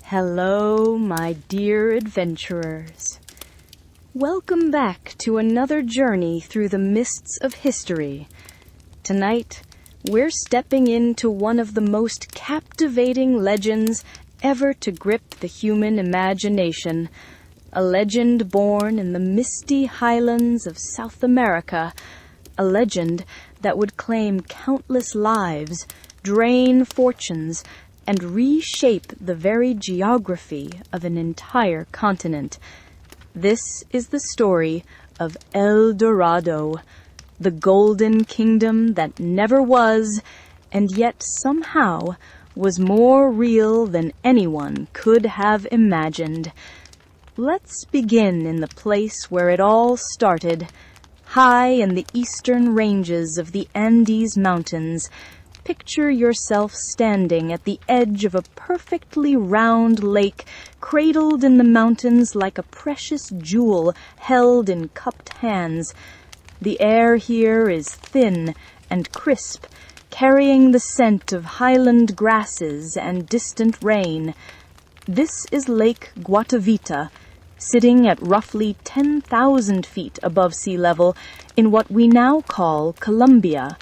Hello, my dear adventurers. Welcome back to another journey through the mists of history. Tonight, we're stepping into one of the most captivating legends ever to grip the human imagination. A legend born in the misty highlands of South America. A legend that would claim countless lives, drain fortunes, and reshape the very geography of an entire continent. This is the story of Eldorado, the golden kingdom that never was, and yet somehow was more real than anyone could have imagined. Let's begin in the place where it all started, high in the eastern ranges of the Andes Mountains. Picture yourself standing at the edge of a perfectly round lake, cradled in the mountains like a precious jewel held in cupped hands. The air here is thin and crisp, carrying the scent of highland grasses and distant rain. This is Lake Guatavita, sitting at roughly 10,000 feet above sea level in what we now call Colombia.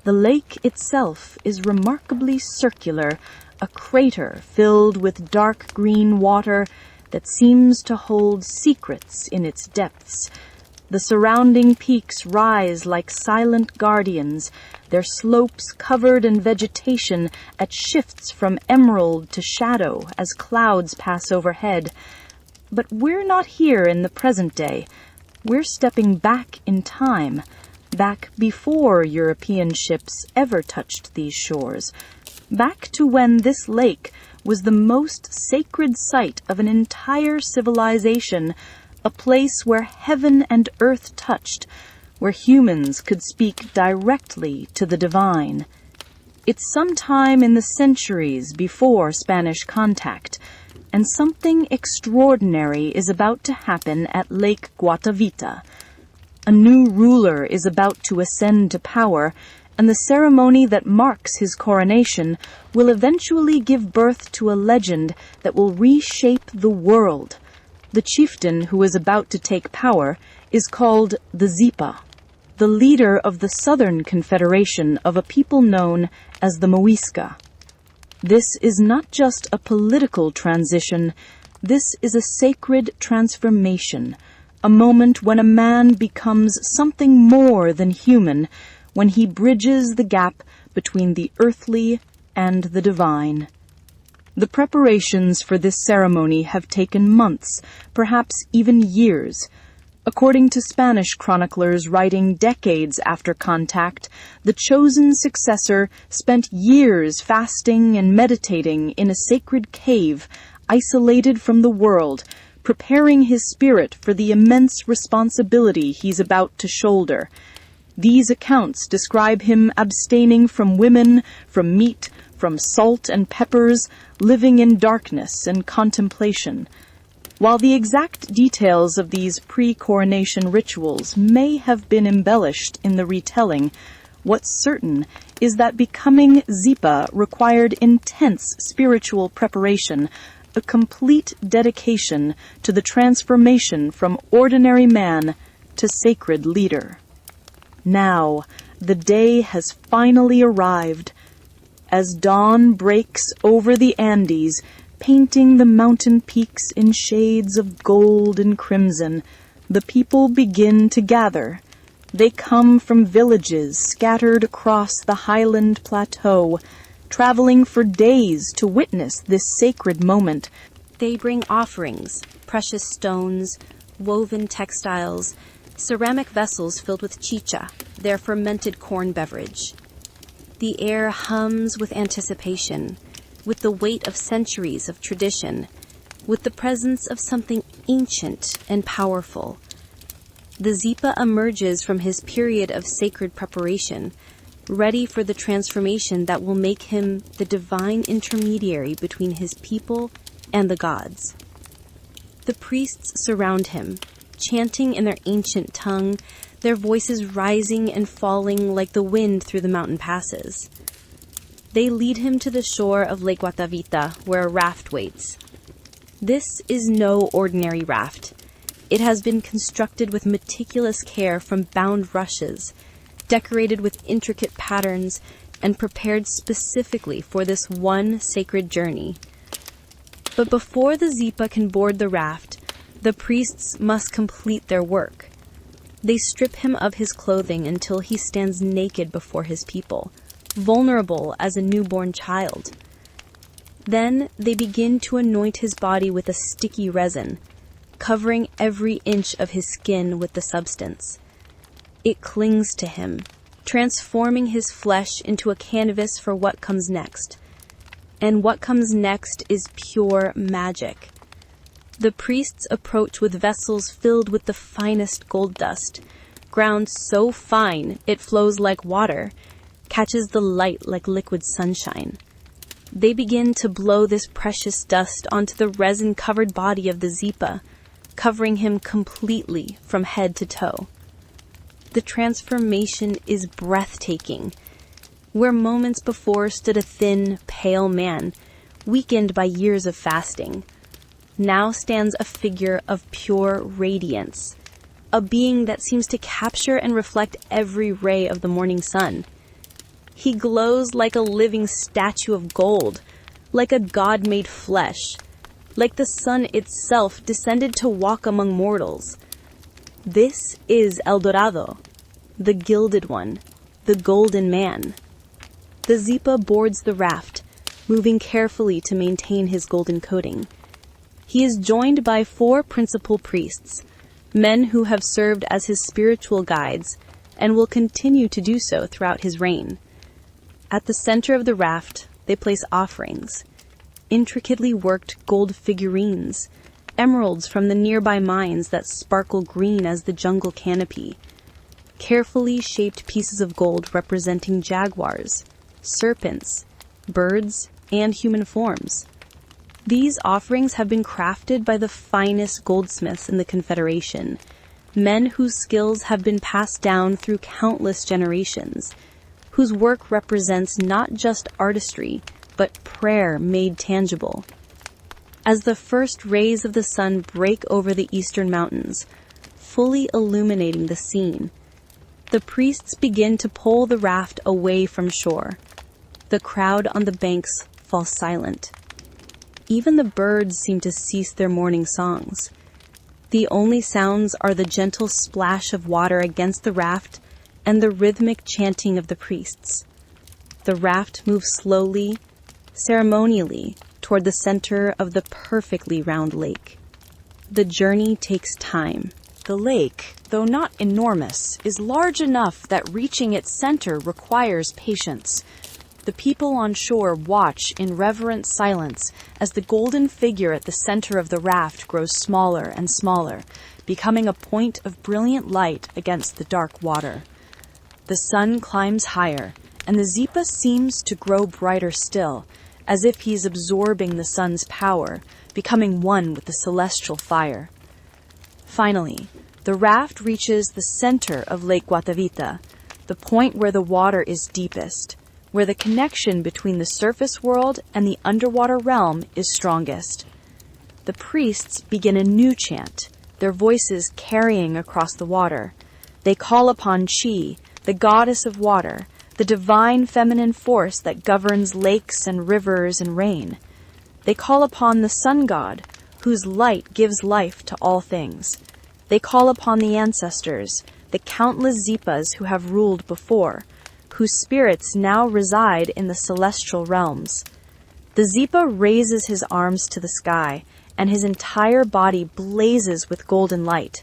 The lake itself is remarkably circular, a crater filled with dark green water that seems to hold secrets in its depths. The surrounding peaks rise like silent guardians, their slopes covered in vegetation that shifts from emerald to shadow as clouds pass overhead. But we're not here in the present day. We're stepping back in time, back before European ships ever touched these shores, back to when this lake was the most sacred site of an entire civilization, a place where heaven and earth touched, where humans could speak directly to the divine. It's sometime in the centuries before Spanish contact, and something extraordinary is about to happen at Lake Guatavita. A new ruler is about to ascend to power, and the ceremony that marks his coronation will eventually give birth to a legend that will reshape the world. The chieftain who is about to take power is called the Zipa, the leader of the southern confederation of a people known as the Muisca. This is not just a political transition, this is a sacred transformation, a moment when a man becomes something more than human, when he bridges the gap between the earthly and the divine. The preparations for this ceremony have taken months, perhaps even years. According to Spanish chroniclers writing decades after contact, the chosen successor spent years fasting and meditating in a sacred cave, isolated from the world, preparing his spirit for the immense responsibility he's about to shoulder. These accounts describe him abstaining from women, from meat, from salt and peppers, living in darkness and contemplation. While the exact details of these pre-coronation rituals may have been embellished in the retelling, what's certain is that becoming Zipa required intense spiritual preparation, a complete dedication to the transformation from ordinary man to sacred leader. Now, the day has finally arrived. As dawn breaks over the Andes, painting the mountain peaks in shades of gold and crimson, the people begin to gather. They come from villages scattered across the highland plateau, traveling for days to witness this sacred moment. They bring offerings, precious stones, woven textiles, ceramic vessels filled with chicha, their fermented corn beverage. The air hums with anticipation, with the weight of centuries of tradition, with the presence of something ancient and powerful. The Zipa emerges from his period of sacred preparation, ready for the transformation that will make him the divine intermediary between his people and the gods. The priests surround him, chanting in their ancient tongue, their voices rising and falling like the wind through the mountain passes. They lead him to the shore of Lake Guatavita, where a raft waits. This is no ordinary raft. It has been constructed with meticulous care from bound rushes, decorated with intricate patterns, and prepared specifically for this one sacred journey. But before the Zipa can board the raft, the priests must complete their work. They strip him of his clothing until he stands naked before his people, vulnerable as a newborn child. Then they begin to anoint his body with a sticky resin, covering every inch of his skin with the substance. It clings to him, transforming his flesh into a canvas for what comes next. And what comes next is pure magic. The priests approach with vessels filled with the finest gold dust, ground so fine it flows like water, catches the light like liquid sunshine. They begin to blow this precious dust onto the resin-covered body of the Zipa, covering him completely from head to toe. The transformation is breathtaking. Where moments before stood a thin, pale man, weakened by years of fasting, now stands a figure of pure radiance, a being that seems to capture and reflect every ray of the morning sun. He glows like a living statue of gold, like a god made flesh, like the sun itself descended to walk among mortals. This is Eldorado, the gilded one, the golden man. The Zipa boards the raft, moving carefully to maintain his golden coating. He is joined by 4 principal priests, men who have served as his spiritual guides and will continue to do so throughout his reign. At the center of the raft, they place offerings, intricately worked gold figurines, emeralds from the nearby mines that sparkle green as the jungle canopy, carefully shaped pieces of gold representing jaguars, serpents, birds, and human forms. These offerings have been crafted by the finest goldsmiths in the Confederation, men whose skills have been passed down through countless generations, whose work represents not just artistry, but prayer made tangible. As the first rays of the sun break over the eastern mountains, fully illuminating the scene, the priests begin to pull the raft away from shore. The crowd on the banks falls silent. Even the birds seem to cease their morning songs. The only sounds are the gentle splash of water against the raft and the rhythmic chanting of the priests. The raft moves slowly, ceremonially, toward the center of the perfectly round lake. The journey takes time. The lake, though not enormous, is large enough that reaching its center requires patience. The people on shore watch in reverent silence as the golden figure at the center of the raft grows smaller and smaller, becoming a point of brilliant light against the dark water. The sun climbs higher, and the Zipa seems to grow brighter still, as if he is absorbing the sun's power, becoming one with the celestial fire. Finally, the raft reaches the center of Lake Guatavita, the point where the water is deepest, where the connection between the surface world and the underwater realm is strongest. The priests begin a new chant, their voices carrying across the water. They call upon Chi, the goddess of water, the divine feminine force that governs lakes and rivers and rain. They call upon the sun god, whose light gives life to all things. They call upon the ancestors, the countless Zipas who have ruled before, whose spirits now reside in the celestial realms. The Zipa raises his arms to the sky, and his entire body blazes with golden light.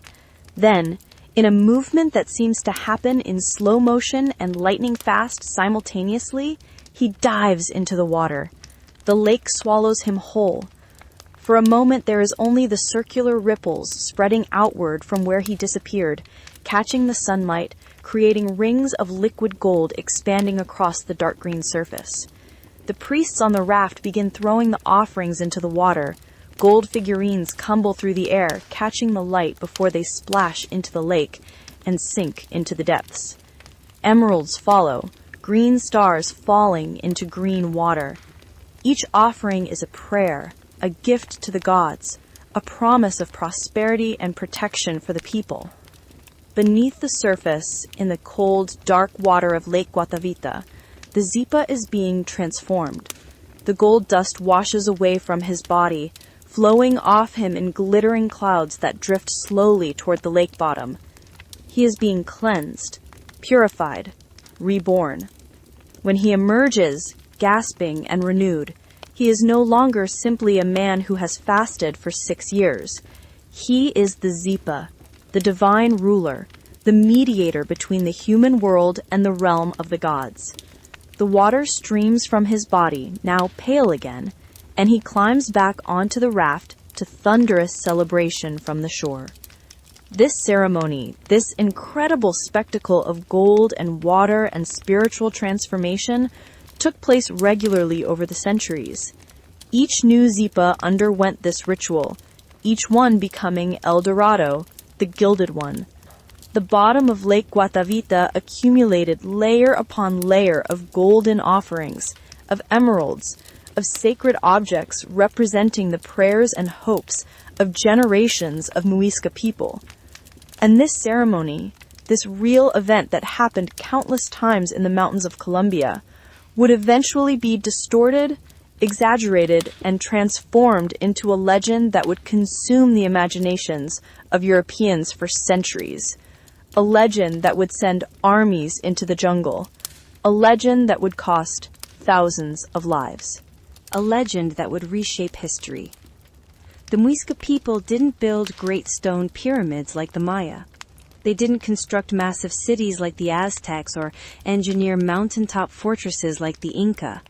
Then, in a movement that seems to happen in slow motion and lightning fast simultaneously, he dives into the water. The lake swallows him whole. For a moment there is only the circular ripples spreading outward from where he disappeared, catching the sunlight, creating rings of liquid gold expanding across the dark green surface. The priests on the raft begin throwing the offerings into the water. Gold figurines tumble through the air, catching the light before they splash into the lake and sink into the depths. Emeralds follow, green stars falling into green water. Each offering is a prayer, a gift to the gods, a promise of prosperity and protection for the people. Beneath the surface, in the cold, dark water of Lake Guatavita, the Zipa is being transformed. The gold dust washes away from his body, flowing off him in glittering clouds that drift slowly toward the lake bottom. He is being cleansed, purified, reborn. When he emerges, gasping and renewed, he is no longer simply a man who has fasted for 6 years. He is the Zipa, the divine ruler, the mediator between the human world and the realm of the gods. The water streams from his body, now pale again, and he climbs back onto the raft to thunderous celebration from the shore. This ceremony, this incredible spectacle of gold and water and spiritual transformation, took place regularly over the centuries. Each new Zipa underwent this ritual, each one becoming Eldorado, the gilded one. The bottom of Lake Guatavita accumulated layer upon layer of golden offerings, of emeralds, of sacred objects representing the prayers and hopes of generations of Muisca people. And this ceremony, this real event that happened countless times in the mountains of Colombia, would eventually be distorted, exaggerated, and transformed into a legend that would consume the imaginations of Europeans for centuries. A legend that would send armies into the jungle. A legend that would cost thousands of lives. A legend that would reshape history. The Muisca people didn't build great stone pyramids like the Maya. They didn't construct massive cities like the Aztecs or engineer mountaintop fortresses like the Inca.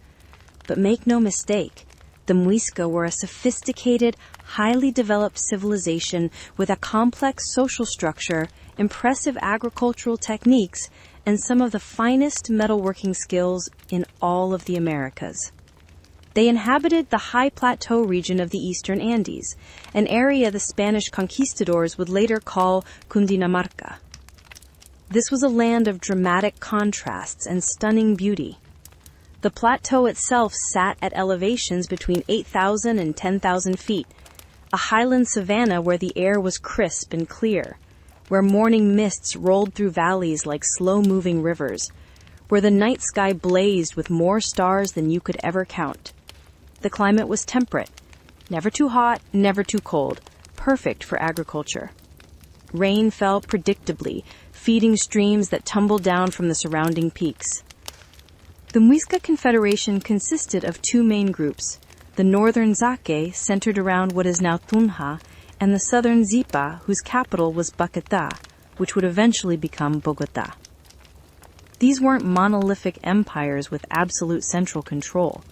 But make no mistake, the Muisca were a sophisticated, highly developed civilization with a complex social structure, impressive agricultural techniques, and some of the finest metalworking skills in all of the Americas. They inhabited the high plateau region of the eastern Andes, an area the Spanish conquistadors would later call Cundinamarca. This was a land of dramatic contrasts and stunning beauty. The plateau itself sat at elevations between 8,000 and 10,000 feet, a highland savanna where the air was crisp and clear, where morning mists rolled through valleys like slow-moving rivers, where the night sky blazed with more stars than you could ever count. The climate was temperate, never too hot, never too cold, perfect for agriculture. Rain fell predictably, feeding streams that tumbled down from the surrounding peaks. The Muisca Confederation consisted of two main groups, the northern Zaque, centered around what is now Tunja, and the southern Zipa, whose capital was Baqueta, which would eventually become Bogota. These weren't monolithic empires with absolute central control.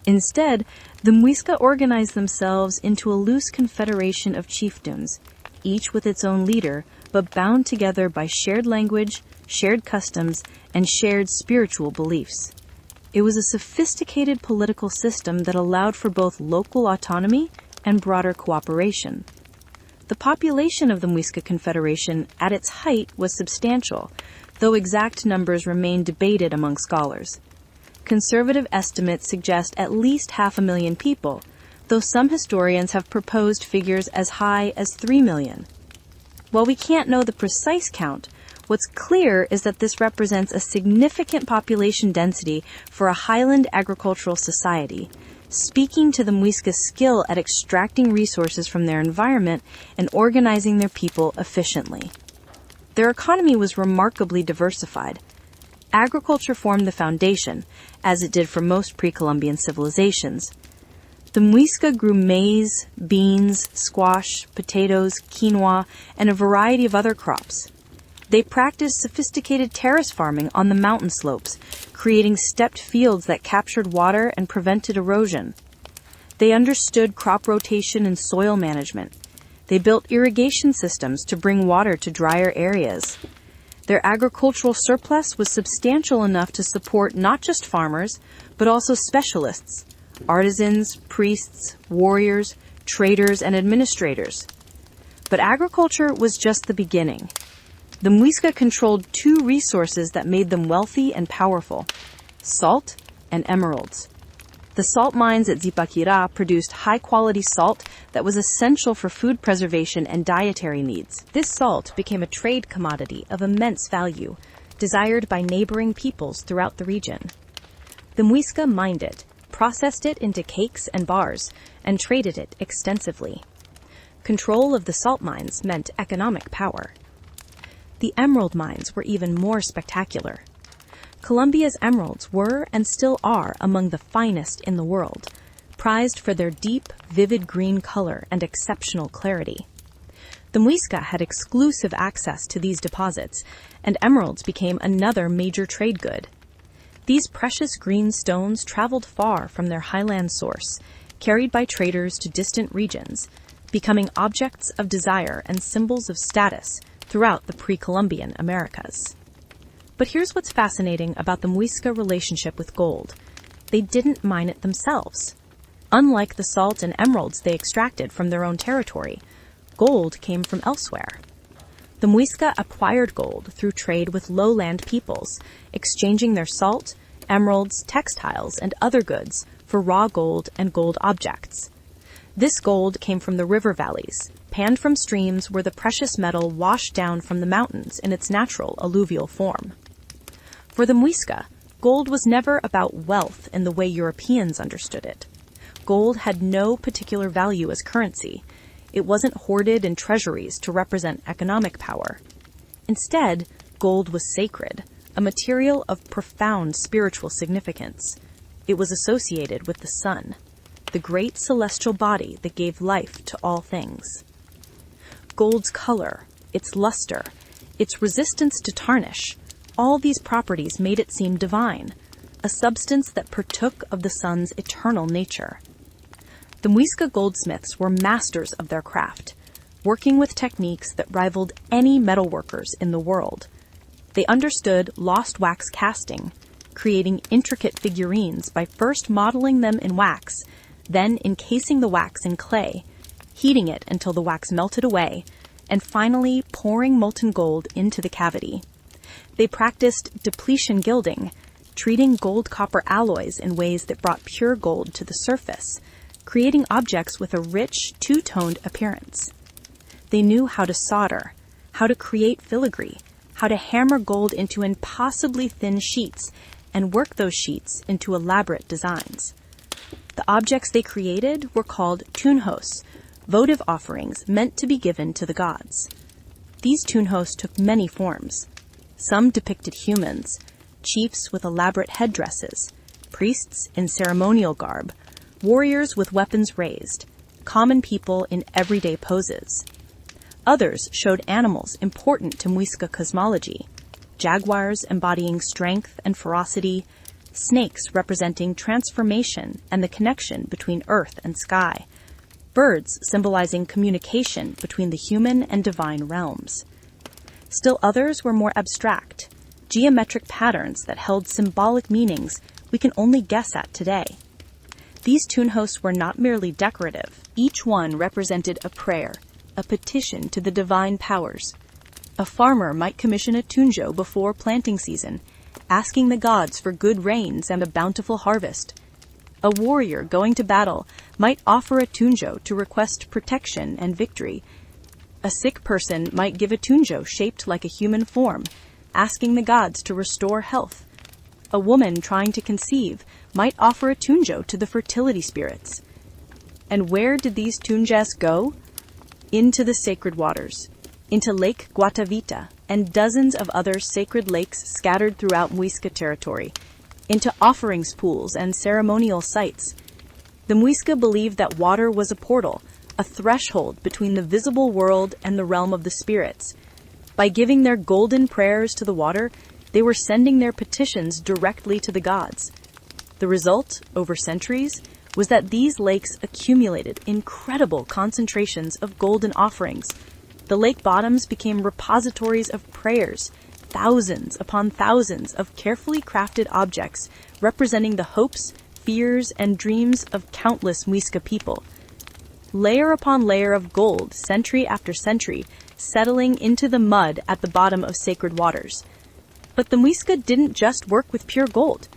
Instead, the Muisca organized themselves into a loose confederation of chiefdoms, each with its own leader, but bound together by shared language, shared customs, and shared spiritual beliefs. It was a sophisticated political system that allowed for both local autonomy and broader cooperation. The population of the Muisca Confederation at its height was substantial, though exact numbers remain debated among scholars. Conservative estimates suggest at least 500,000 people, though some historians have proposed figures as high as 3 million. While we can't know the precise count, what's clear is that this represents a significant population density for a highland agricultural society, speaking to the Muisca's skill at extracting resources from their environment and organizing their people efficiently. Their economy was remarkably diversified. Agriculture formed the foundation, as it did for most pre-Columbian civilizations. The Muisca grew maize, beans, squash, potatoes, quinoa, and a variety of other crops. They practiced sophisticated terrace farming on the mountain slopes, creating stepped fields that captured water and prevented erosion. They understood crop rotation and soil management. They built irrigation systems to bring water to drier areas. Their agricultural surplus was substantial enough to support not just farmers, but also specialists, artisans, priests, warriors, traders, and administrators. But agriculture was just the beginning. The Muisca controlled two resources that made them wealthy and powerful: salt and emeralds. The salt mines at Zipa produced high-quality salt that was essential for food preservation and dietary needs. This salt became a trade commodity of immense value, desired by neighboring peoples throughout the region. The Muisca mined it, processed it into cakes and bars, and traded it extensively. Control of the salt mines meant economic power. The emerald mines were even more spectacular. Colombia's emeralds were and still are among the finest in the world, prized for their deep, vivid green color and exceptional clarity. The Muisca had exclusive access to these deposits, and emeralds became another major trade good. These precious green stones traveled far from their highland source, carried by traders to distant regions, becoming objects of desire and symbols of status throughout the pre-Columbian Americas. But here's what's fascinating about the Muisca relationship with gold. They didn't mine it themselves. Unlike the salt and emeralds they extracted from their own territory, gold came from elsewhere. The Muisca acquired gold through trade with lowland peoples, exchanging their salt, emeralds, textiles, and other goods for raw gold and gold objects. This gold came from the river valleys, panned from streams where the precious metal washed down from the mountains in its natural alluvial form. For the Muisca, gold was never about wealth in the way Europeans understood it. Gold had no particular value as currency. It wasn't hoarded in treasuries to represent economic power. Instead, gold was sacred, a material of profound spiritual significance. It was associated with the sun, the great celestial body that gave life to all things. Gold's color, its luster, its resistance to tarnish, all these properties made it seem divine, a substance that partook of the sun's eternal nature. The Muisca goldsmiths were masters of their craft, working with techniques that rivaled any metalworkers in the world. They understood lost wax casting, creating intricate figurines by first modeling them in wax, then encasing the wax in clay, heating it until the wax melted away, and finally pouring molten gold into the cavity. They practiced depletion gilding, treating gold-copper alloys in ways that brought pure gold to the surface, creating objects with a rich, two-toned appearance. They knew how to solder, how to create filigree, how to hammer gold into impossibly thin sheets, and work those sheets into elaborate designs. The objects they created were called tunjos, votive offerings meant to be given to the gods. These tunjos took many forms. Some depicted humans, chiefs with elaborate headdresses, priests in ceremonial garb, warriors with weapons raised, common people in everyday poses. Others showed animals important to Muisca cosmology, jaguars embodying strength and ferocity, snakes representing transformation and the connection between earth and sky, birds symbolizing communication between the human and divine realms. Still others were more abstract, geometric patterns that held symbolic meanings we can only guess at today. These tunjos were not merely decorative. Each one represented a prayer, a petition to the divine powers. A farmer might commission a tunjo before planting season, asking the gods for good rains and a bountiful harvest. A warrior going to battle might offer a tunjo to request protection and victory. A sick person might give a tunjo shaped like a human form, asking the gods to restore health. A woman trying to conceive might offer a tunjo to the fertility spirits. And where did these tunjas go? Into the sacred waters, into Lake Guatavita and dozens of other sacred lakes scattered throughout Muisca territory, into offerings pools and ceremonial sites. The Muisca believed that water was a portal, a threshold between the visible world and the realm of the spirits. By giving their golden prayers to the water, they were sending their petitions directly to the gods. The result, over centuries, was that these lakes accumulated incredible concentrations of golden offerings. The lake bottoms became repositories of prayers, thousands upon thousands of carefully crafted objects representing the hopes, fears, and dreams of countless Muisca people. Layer upon layer of gold, century after century, settling into the mud at the bottom of sacred waters. But the Muisca didn't just work with pure gold.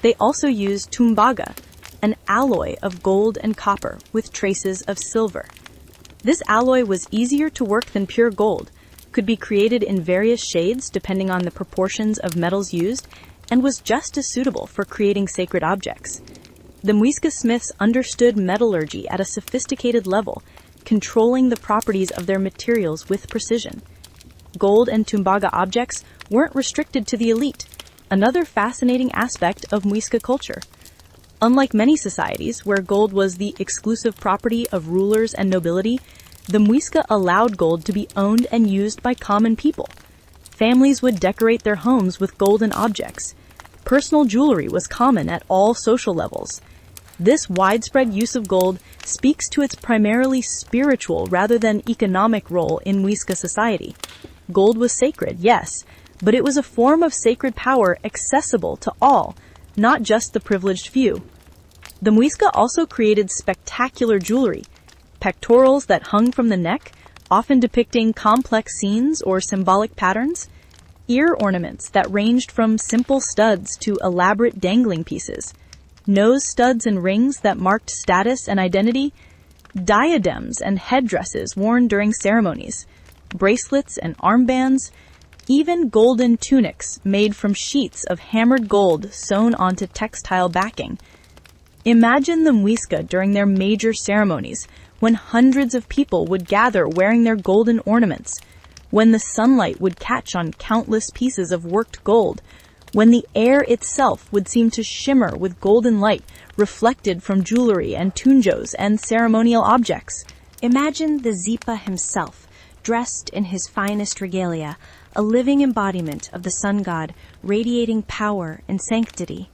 They also used tumbaga, an alloy of gold and copper with traces of silver. This alloy was easier to work than pure gold, could be created in various shades depending on the proportions of metals used, and was just as suitable for creating sacred objects. The Muisca smiths understood metallurgy at a sophisticated level, controlling the properties of their materials with precision. Gold and tumbaga objects weren't restricted to the elite, another fascinating aspect of Muisca culture. Unlike many societies where gold was the exclusive property of rulers and nobility, the Muisca allowed gold to be owned and used by common people. Families would decorate their homes with golden objects. Personal jewelry was common at all social levels. This widespread use of gold speaks to its primarily spiritual rather than economic role in Muisca society. Gold was sacred, yes, but it was a form of sacred power accessible to all, not just the privileged few. The Muisca also created spectacular jewelry, pectorals that hung from the neck, often depicting complex scenes or symbolic patterns, ear ornaments that ranged from simple studs to elaborate dangling pieces, nose studs and rings that marked status and identity, diadems and headdresses worn during ceremonies, bracelets and armbands, even golden tunics made from sheets of hammered gold sewn onto textile backing. Imagine the Muisca during their major ceremonies, when hundreds of people would gather wearing their golden ornaments, when the sunlight would catch on countless pieces of worked gold, when the air itself would seem to shimmer with golden light reflected from jewelry and tunjos and ceremonial objects. Imagine the Zipa himself, dressed in his finest regalia, a living embodiment of the sun god, radiating power and sanctity.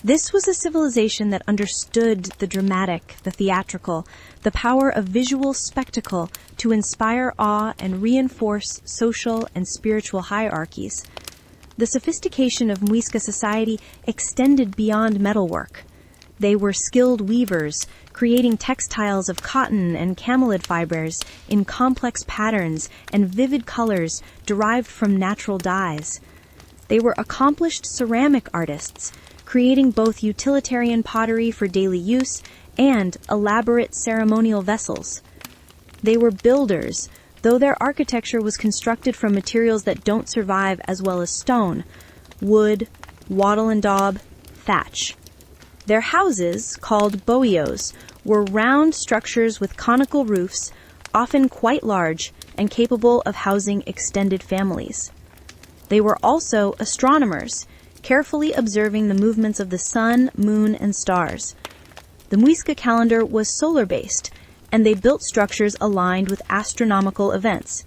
This was a civilization that understood the dramatic, the theatrical, the power of visual spectacle to inspire awe and reinforce social and spiritual hierarchies. The sophistication of Muisca society extended beyond metalwork. They were skilled weavers, creating textiles of cotton and camelid fibers in complex patterns and vivid colors derived from natural dyes. They were accomplished ceramic artists, creating both utilitarian pottery for daily use and elaborate ceremonial vessels. They were builders, though their architecture was constructed from materials that don't survive as well as stone: wood, wattle and daub, thatch. Their houses, called boios, were round structures with conical roofs, often quite large and capable of housing extended families. They were also astronomers, carefully observing the movements of the sun, moon, and stars. The Muisca calendar was solar-based, and they built structures aligned with astronomical events.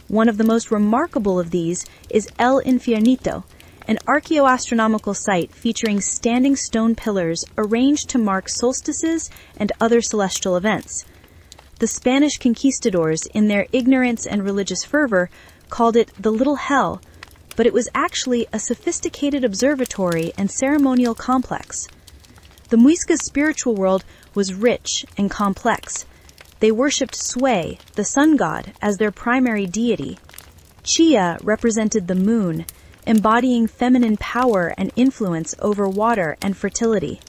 One of the most remarkable of these is El Infiernito, an archaeoastronomical site featuring standing stone pillars arranged to mark solstices and other celestial events. The Spanish conquistadors, in their ignorance and religious fervor, called it the Little Hell, but it was actually a sophisticated observatory and ceremonial complex. The Muisca's spiritual world was rich and complex. They worshipped Sway, the sun god, as their primary deity. Chia represented the moon, embodying feminine power and influence over water and fertility.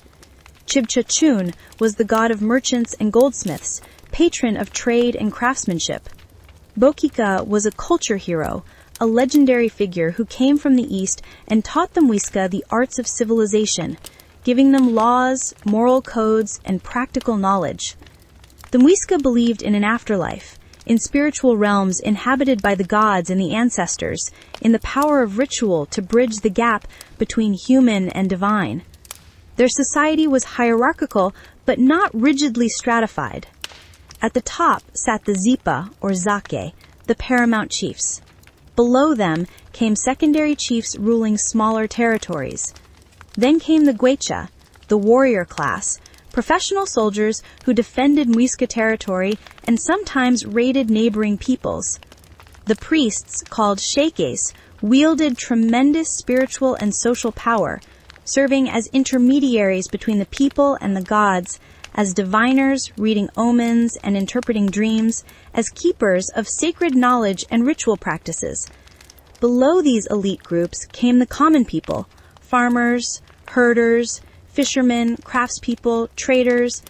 Chibchachun was the god of merchants and goldsmiths, patron of trade and craftsmanship. Bokika was a culture hero, a legendary figure who came from the East and taught the Muisca the arts of civilization, giving them laws, moral codes, and practical knowledge. The Muisca believed in an afterlife, in spiritual realms inhabited by the gods and the ancestors, in the power of ritual to bridge the gap between human and divine. Their society was hierarchical, but not rigidly stratified. At the top sat the Zipa, or Zake, the paramount chiefs. Below them came secondary chiefs ruling smaller territories. Then came the Guecha, the warrior class, professional soldiers who defended Muisca territory and sometimes raided neighboring peoples. The priests, called shekes, wielded tremendous spiritual and social power, serving as intermediaries between the people and the gods, as diviners reading omens and interpreting dreams, as keepers of sacred knowledge and ritual practices. Below these elite groups came the common people, farmers, herders, Fishermen, craftspeople, traders,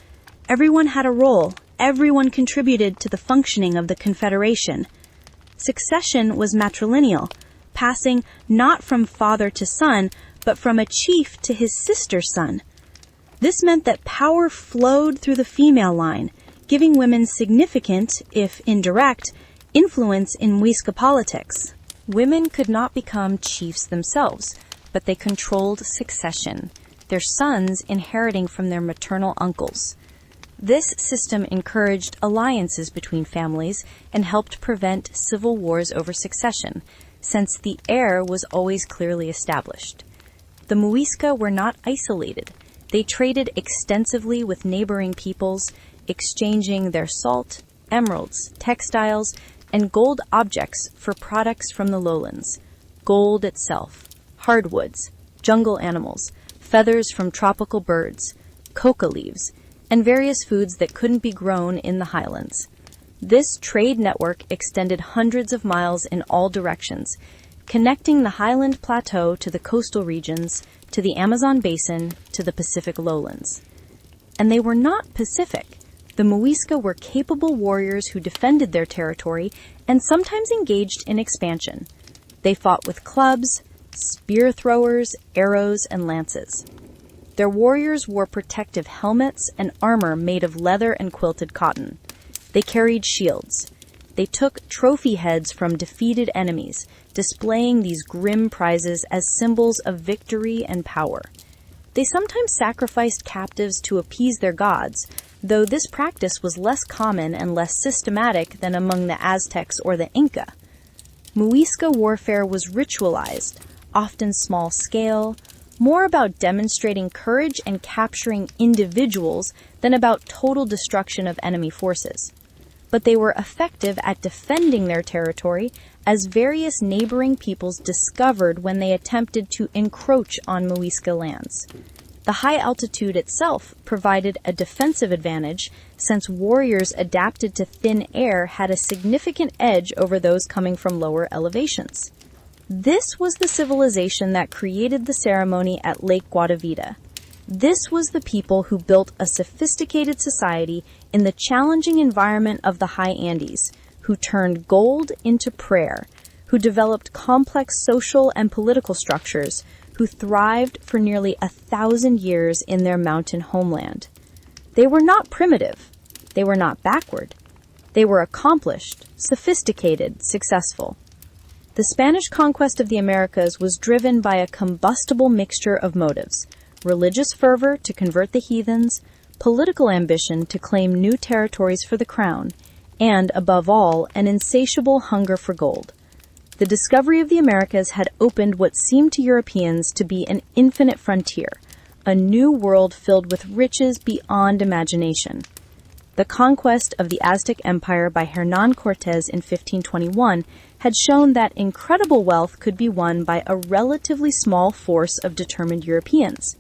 everyone had a role. Everyone contributed to the functioning of the Confederation. Succession was matrilineal, passing not from father to son, but from a chief to his sister's son. This meant that power flowed through the female line, giving women significant, if indirect, influence in Muisca politics. Women could not become chiefs themselves, but they controlled succession, their sons inheriting from their maternal uncles. This system encouraged alliances between families and helped prevent civil wars over succession, since the heir was always clearly established. The Muisca were not isolated. They traded extensively with neighboring peoples, exchanging their salt, emeralds, textiles, and gold objects for products from the lowlands. Gold itself, hardwoods, jungle animals, feathers from tropical birds, coca leaves, and various foods that couldn't be grown in the highlands. This trade network extended hundreds of miles in all directions, connecting the highland plateau to the coastal regions, to the Amazon basin, to the Pacific lowlands. And they were not pacific. The Muisca were capable warriors who defended their territory and sometimes engaged in expansion. They fought with clubs, spear throwers, arrows, and lances. Their warriors wore protective helmets and armor made of leather and quilted cotton. They carried shields. They took trophy heads from defeated enemies, displaying these grim prizes as symbols of victory and power. They sometimes sacrificed captives to appease their gods, though this practice was less common and less systematic than among the Aztecs or the Inca. Muisca warfare was ritualized, often small-scale, more about demonstrating courage and capturing individuals than about total destruction of enemy forces. But they were effective at defending their territory, as various neighboring peoples discovered when they attempted to encroach on Muisca lands. The high altitude itself provided a defensive advantage, since warriors adapted to thin air had a significant edge over those coming from lower elevations. This was the civilization that created the ceremony at Lake Guatavita. This was the people who built a sophisticated society in the challenging environment of the high Andes, who turned gold into prayer, who developed complex social and political structures, who thrived for nearly 1,000 years in their mountain homeland. They were not primitive. They were not backward. They were accomplished, sophisticated, successful. The Spanish conquest of the Americas was driven by a combustible mixture of motives: religious fervor to convert the heathens, political ambition to claim new territories for the crown, and, above all, an insatiable hunger for gold. The discovery of the Americas had opened what seemed to Europeans to be an infinite frontier, a new world filled with riches beyond imagination. The conquest of the Aztec Empire by Hernán Cortés in 1521 had shown that incredible wealth could be won by a relatively small force of determined Europeans.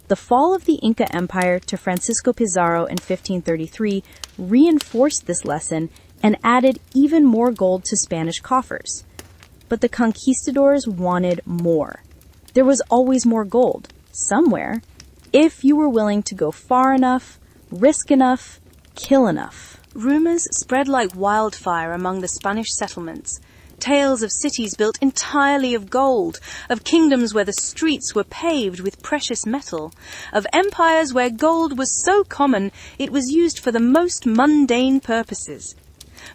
The fall of the Inca Empire to Francisco Pizarro in 1533 reinforced this lesson and added even more gold to Spanish coffers. But the conquistadors wanted more. There was always more gold, somewhere, if you were willing to go far enough, risk enough, kill enough. Rumors spread like wildfire among the Spanish settlements. Tales of cities built entirely of gold, of kingdoms where the streets were paved with precious metal, of empires where gold was so common it was used for the most mundane purposes.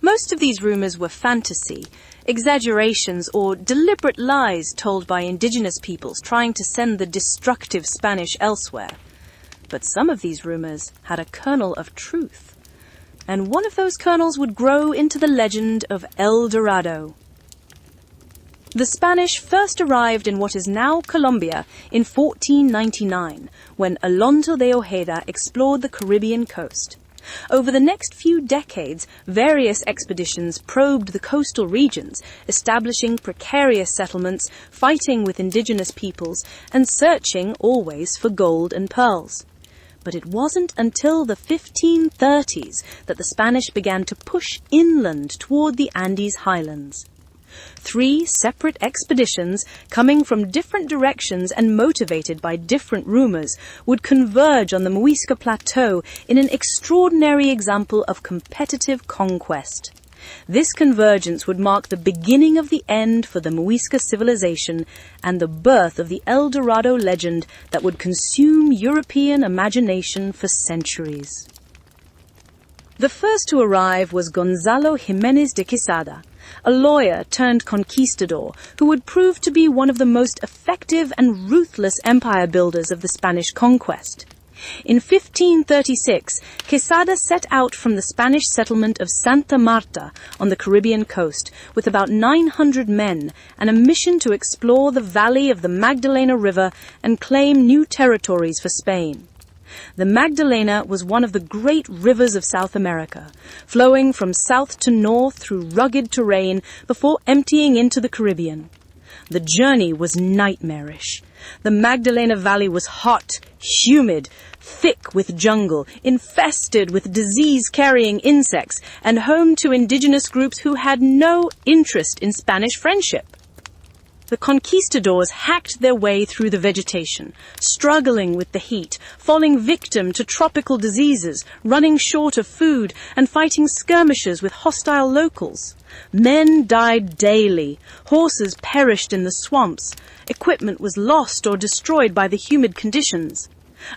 Most of these rumors were fantasy, exaggerations, or deliberate lies told by indigenous peoples trying to send the destructive Spanish elsewhere. But some of these rumors had a kernel of truth, and one of those kernels would grow into the legend of Eldorado. The Spanish first arrived in what is now Colombia in 1499, when Alonso de Ojeda explored the Caribbean coast. Over the next few decades, various expeditions probed the coastal regions, establishing precarious settlements, fighting with indigenous peoples, and searching always for gold and pearls. But it wasn't until the 1530s that the Spanish began to push inland toward the Andes highlands. 3 separate expeditions, coming from different directions and motivated by different rumors, would converge on the Muisca Plateau in an extraordinary example of competitive conquest. This convergence would mark the beginning of the end for the Muisca civilization and the birth of the Eldorado legend that would consume European imagination for centuries. The first to arrive was Gonzalo Jimenez de Quesada, a lawyer turned conquistador who would prove to be one of the most effective and ruthless empire builders of the Spanish conquest. In 1536, Quesada set out from the Spanish settlement of Santa Marta on the Caribbean coast with about 900 men and a mission to explore the valley of the Magdalena River and claim new territories for Spain. The Magdalena was one of the great rivers of South America, flowing from south to north through rugged terrain before emptying into the Caribbean. The journey was nightmarish. The Magdalena Valley was hot, humid, thick with jungle, infested with disease-carrying insects, and home to indigenous groups who had no interest in Spanish friendship. The conquistadors hacked their way through the vegetation, struggling with the heat, falling victim to tropical diseases, running short of food, and fighting skirmishes with hostile locals. Men died daily, horses perished in the swamps, equipment was lost or destroyed by the humid conditions.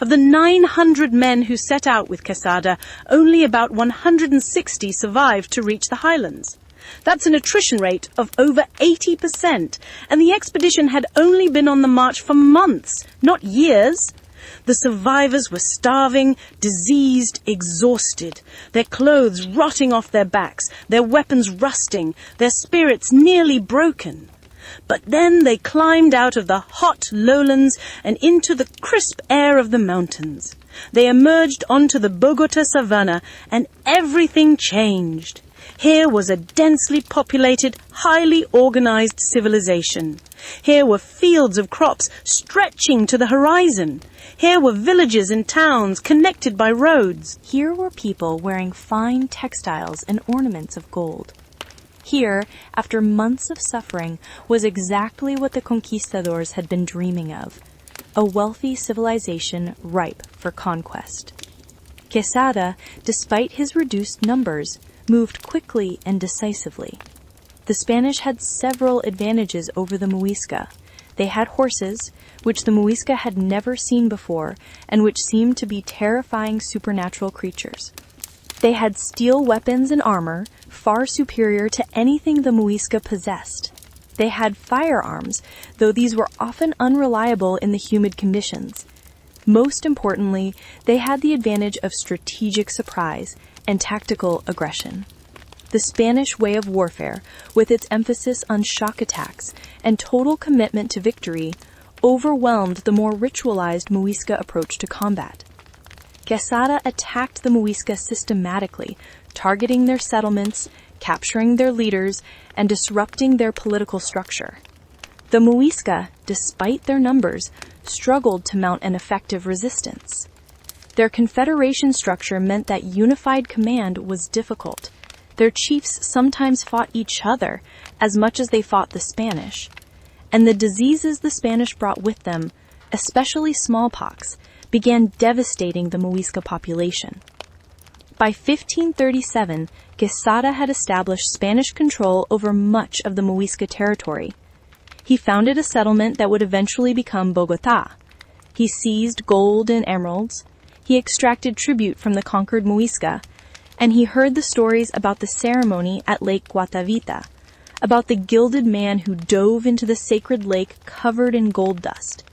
Of the 900 men who set out with Quesada, only about 160 survived to reach the highlands. That's an attrition rate of over 80%, and the expedition had only been on the march for months, not years. The survivors were starving, diseased, exhausted, their clothes rotting off their backs, their weapons rusting, their spirits nearly broken. But then they climbed out of the hot lowlands and into the crisp air of the mountains. They emerged onto the Bogota savanna, and everything changed. Here was a densely populated, highly organized civilization. Here were fields of crops stretching to the horizon. Here were villages and towns connected by roads. Here were people wearing fine textiles and ornaments of gold. Here, after months of suffering, was exactly what the conquistadors had been dreaming of: a wealthy civilization ripe for conquest. Quesada, despite his reduced numbers, moved quickly and decisively. The Spanish had several advantages over the Muisca. They had horses, which the Muisca had never seen before, and which seemed to be terrifying supernatural creatures. They had steel weapons and armor, far superior to anything the Muisca possessed. They had firearms, though these were often unreliable in the humid conditions. Most importantly, they had the advantage of strategic surprise and tactical aggression. The Spanish way of warfare, with its emphasis on shock attacks and total commitment to victory, overwhelmed the more ritualized Muisca approach to combat. Quesada attacked the Muisca systematically, targeting their settlements, capturing their leaders, and disrupting their political structure. The Muisca, despite their numbers, struggled to mount an effective resistance. Their confederation structure meant that unified command was difficult. Their chiefs sometimes fought each other as much as they fought the Spanish. And the diseases the Spanish brought with them, especially smallpox, began devastating the Muisca population. By 1537, Quesada had established Spanish control over much of the Muisca territory. He founded a settlement that would eventually become Bogotá. He seized gold and emeralds. He extracted tribute from the conquered Muisca, and he heard the stories about the ceremony at Lake Guatavita, about the gilded man who dove into the sacred lake covered in gold dust,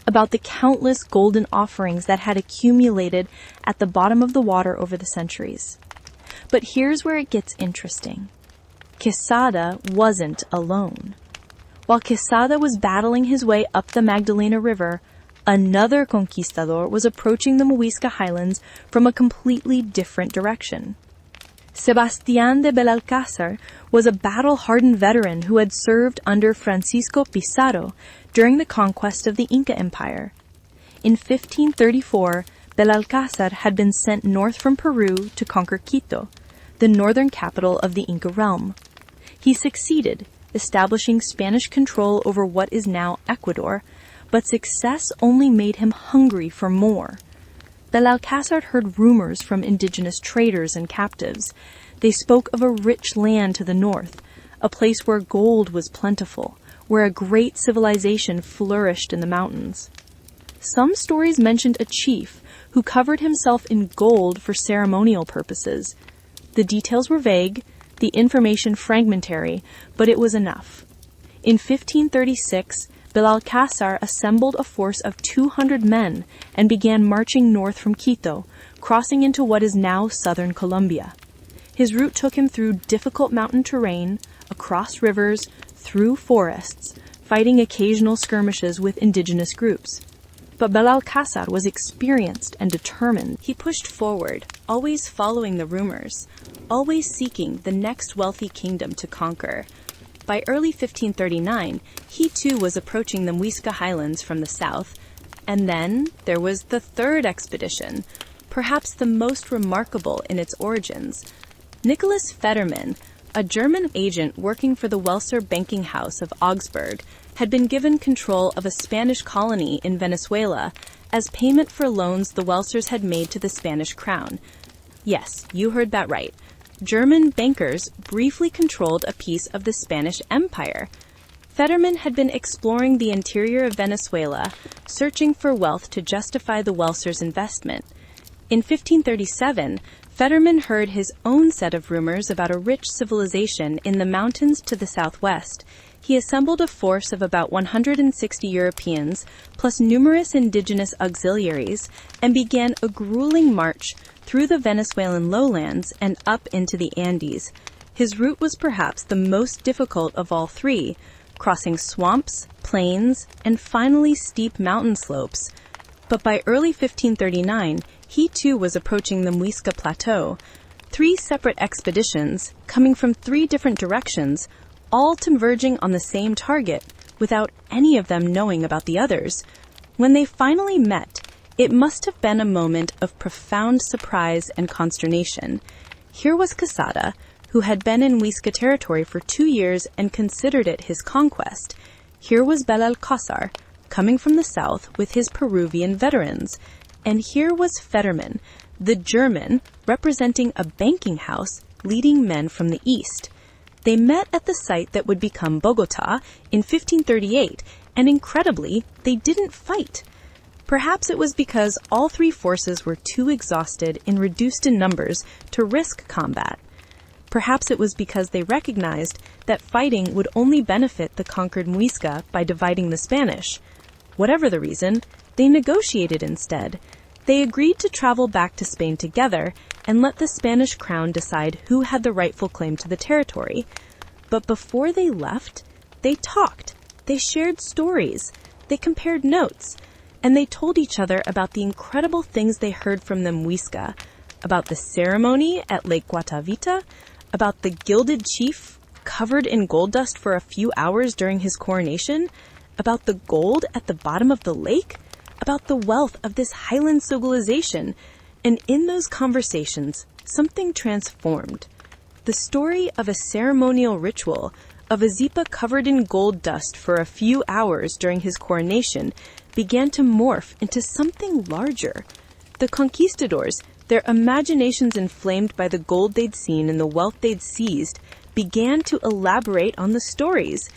about the countless golden offerings that had accumulated at the bottom of the water over the centuries. But here's where it gets interesting. Quesada wasn't alone. While Quesada was battling his way up the Magdalena River, another conquistador was approaching the Muisca highlands from a completely different direction. Sebastián de Belalcázar was a battle-hardened veteran who had served under Francisco Pizarro during the conquest of the Inca Empire. In 1534, Belalcázar had been sent north from Peru to conquer Quito, the northern capital of the Inca realm. He succeeded, establishing Spanish control over what is now Ecuador, but success only made him hungry for more. Belalcázar heard rumors from indigenous traders and captives. They spoke of a rich land to the north, a place where gold was plentiful, where a great civilization flourished in the mountains. Some stories mentioned a chief who covered himself in gold for ceremonial purposes. The details were vague, the information fragmentary, but it was enough. In 1536, Belalcázar assembled a force of 200 men and began marching north from Quito, crossing into what is now southern Colombia. His route took him through difficult mountain terrain, across rivers, through forests, fighting occasional skirmishes with indigenous groups. But Belalcázar was experienced and determined. He pushed forward, always following the rumors, always seeking the next wealthy kingdom to conquer. By early 1539, he too was approaching the Muisca highlands from the south. And then there was the third expedition, perhaps the most remarkable in its origins. Nicholas Fetterman, a German agent working for the Welser banking house of Augsburg, had been given control of a Spanish colony in Venezuela as payment for loans the Welsers had made to the Spanish crown. Yes, you heard that right. German bankers briefly controlled a piece of the Spanish Empire. Fetterman had been exploring the interior of Venezuela, searching for wealth to justify the Welsers' investment. In 1537, Fetterman heard his own set of rumors about a rich civilization in the mountains to the southwest. He assembled a force of about 160 Europeans, plus numerous indigenous auxiliaries, and began a grueling march through the Venezuelan lowlands and up into the Andes. His route was perhaps the most difficult of all three, crossing swamps, plains, and finally steep mountain slopes. But by early 1539, he too was approaching the Muisca Plateau. 3 separate expeditions, coming from 3 different directions, all converging on the same target, without any of them knowing about the others. When they finally met, it must have been a moment of profound surprise and consternation. Here was Quesada, who had been in Muisca territory for 2 years and considered it his conquest. Here was Belalcázar, coming from the south with his Peruvian veterans. And here was Fetterman, the German, representing a banking house, leading men from the east. They met at the site that would become Bogota in 1538, and incredibly, they didn't fight. Perhaps it was because all 3 forces were too exhausted and reduced in numbers to risk combat. Perhaps it was because they recognized that fighting would only benefit the conquered Muisca by dividing the Spanish. Whatever the reason, they negotiated instead. They agreed to travel back to Spain together and let the Spanish crown decide who had the rightful claim to the territory. But before they left, they talked, they shared stories, they compared notes, and they told each other about the incredible things they heard from the Muisca, about the ceremony at Lake Guatavita, about the gilded chief covered in gold dust for a few hours during his coronation, about the gold at the bottom of the lake, about the wealth of this highland civilization. And in those conversations, something transformed. The story of a ceremonial ritual, of a Zipa covered in gold dust for a few hours during his coronation, began to morph into something larger. The conquistadors, their imaginations inflamed by the gold they'd seen and the wealth they'd seized, began to elaborate on the stories.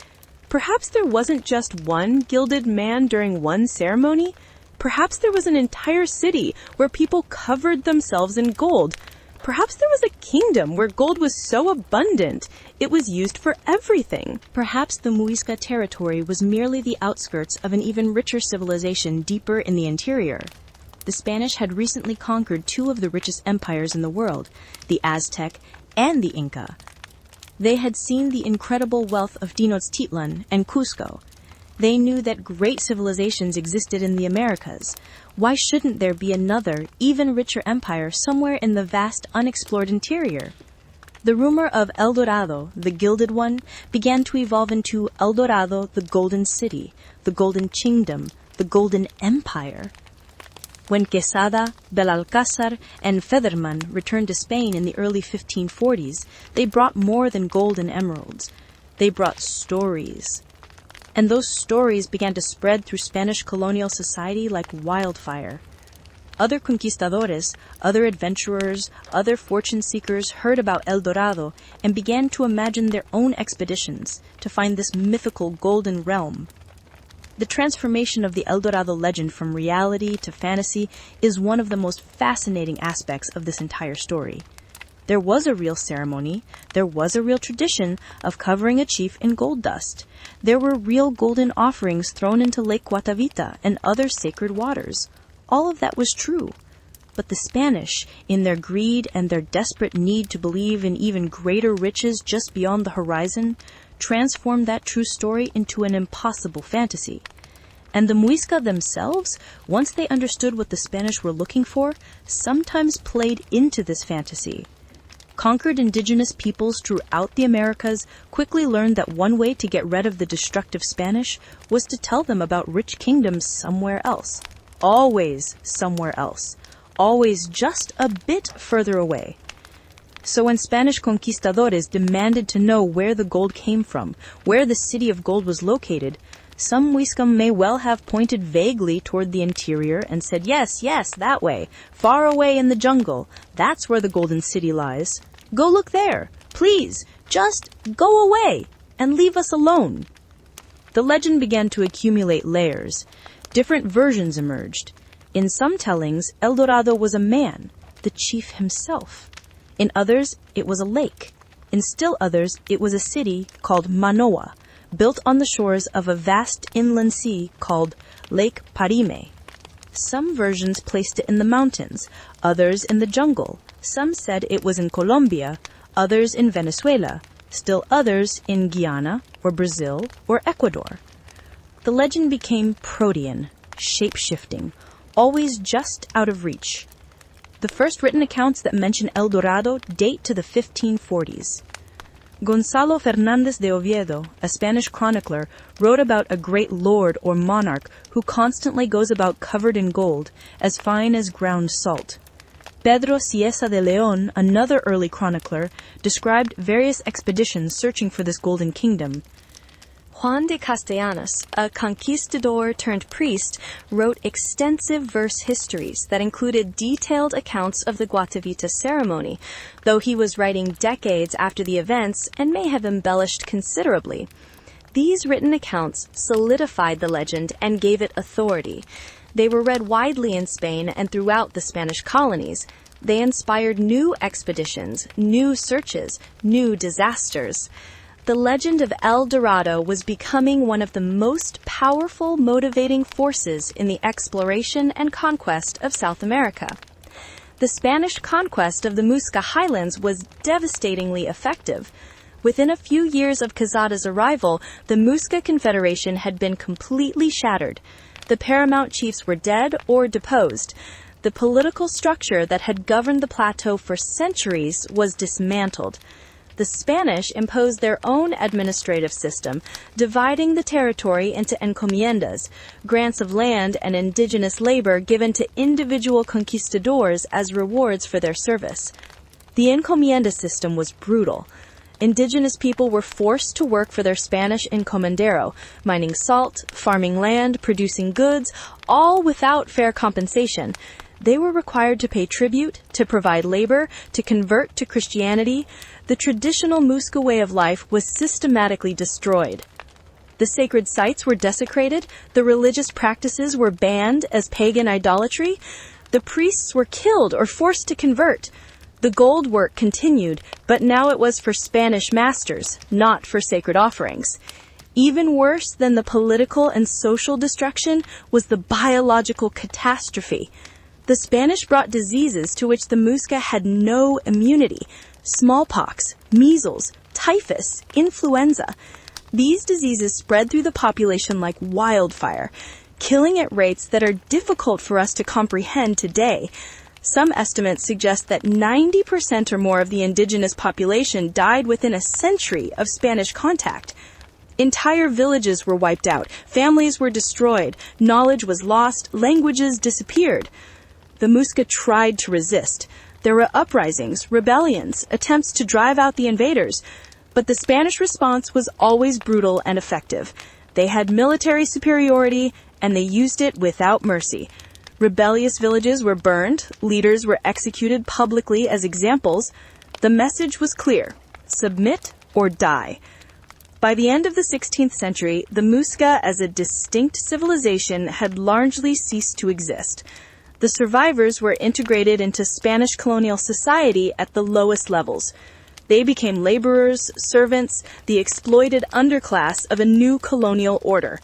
Perhaps there wasn't just one gilded man during one ceremony. Perhaps there was an entire city where people covered themselves in gold. Perhaps there was a kingdom where gold was so abundant it was used for everything. Perhaps the Muisca territory was merely the outskirts of an even richer civilization deeper in the interior. The Spanish had recently conquered 2 of the richest empires in the world, the Aztec and the Inca. They had seen the incredible wealth of Tenochtitlan and Cusco. They knew that great civilizations existed in the Americas. Why shouldn't there be another, even richer empire somewhere in the vast, unexplored interior? The rumor of Eldorado, the Gilded One, began to evolve into Eldorado, the Golden City, the Golden Kingdom, the Golden Empire. When Quesada, Belalcázar, and Fetterman returned to Spain in the early 1540s, they brought more than gold and emeralds. They brought stories. And those stories began to spread through Spanish colonial society like wildfire. Other conquistadores, other adventurers, other fortune seekers heard about Eldorado and began to imagine their own expeditions to find this mythical golden realm. The transformation of the Eldorado legend from reality to fantasy is one of the most fascinating aspects of this entire story. There was a real ceremony, there was a real tradition of covering a chief in gold dust. There were real golden offerings thrown into Lake Guatavita and other sacred waters. All of that was true. But the Spanish, in their greed and their desperate need to believe in even greater riches just beyond the horizon, transformed that true story into an impossible fantasy. And the Muisca themselves, once they understood what the Spanish were looking for, sometimes played into this fantasy. Conquered indigenous peoples throughout the Americas quickly learned that one way to get rid of the destructive Spanish was to tell them about rich kingdoms somewhere else. Always somewhere else. Always just a bit further away. So when Spanish conquistadores demanded to know where the gold came from, where the city of gold was located, some Muisca may well have pointed vaguely toward the interior and said, yes, that way, far away in the jungle, that's where the golden city lies. Go look there. Please, just go away and leave us alone. The legend began to accumulate layers. Different versions emerged. In some tellings, Eldorado was a man, the chief himself. In others, it was a lake. In still others, it was a city called Manoa, built on the shores of a vast inland sea called Lake Parime. Some versions placed it in the mountains, others in the jungle. Some said it was in Colombia, others in Venezuela, still others in Guyana or Brazil or Ecuador. The legend became protean, shape-shifting, always just out of reach. The first written accounts that mention Eldorado date to the 1540s. Gonzalo Fernández de Oviedo, a Spanish chronicler, wrote about a great lord or monarch who constantly goes about covered in gold, as fine as ground salt. Pedro Cieza de León, another early chronicler, described various expeditions searching for this golden kingdom. Juan de Castellanos, a conquistador turned priest, wrote extensive verse histories that included detailed accounts of the Guatavita ceremony, though he was writing decades after the events and may have embellished considerably. These written accounts solidified the legend and gave it authority. They were read widely in Spain and throughout the Spanish colonies. They inspired new expeditions, new searches, new disasters. The legend of El Dorado was becoming one of the most powerful motivating forces in the exploration and conquest of South America. The Spanish conquest of the Muisca highlands was devastatingly effective. Within a few years of Quezada's arrival, the Muisca Confederation had been completely shattered. The paramount chiefs were dead or deposed. The political structure that had governed the plateau for centuries was dismantled. The Spanish imposed their own administrative system, dividing the territory into encomiendas, grants of land and indigenous labor given to individual conquistadors as rewards for their service. The encomienda system was brutal. Indigenous people were forced to work for their Spanish encomendero, mining salt, farming land, producing goods, all without fair compensation. They were required to pay tribute, to provide labor, to convert to Christianity. The traditional Muisca way of life was systematically destroyed. The sacred sites were desecrated, the religious practices were banned as pagan idolatry, the priests were killed or forced to convert. The gold work continued, but now it was for Spanish masters, not for sacred offerings. Even worse than the political and social destruction was the biological catastrophe. The Spanish brought diseases to which the Muisca had no immunity. Smallpox, measles, typhus, influenza. These diseases spread through the population like wildfire, killing at rates that are difficult for us to comprehend today. Some estimates suggest that 90% or more of the indigenous population died within a century of Spanish contact. Entire villages were wiped out, families were destroyed, knowledge was lost, languages disappeared. The Muisca tried to resist. There were uprisings, rebellions, attempts to drive out the invaders. But the Spanish response was always brutal and effective. They had military superiority, and they used it without mercy. Rebellious villages were burned, leaders were executed publicly as examples. The message was clear: submit or die. By the end of the 16th century, the Muisca as a distinct civilization had largely ceased to exist. The survivors were integrated into Spanish colonial society at the lowest levels. They became laborers, servants, the exploited underclass of a new colonial order.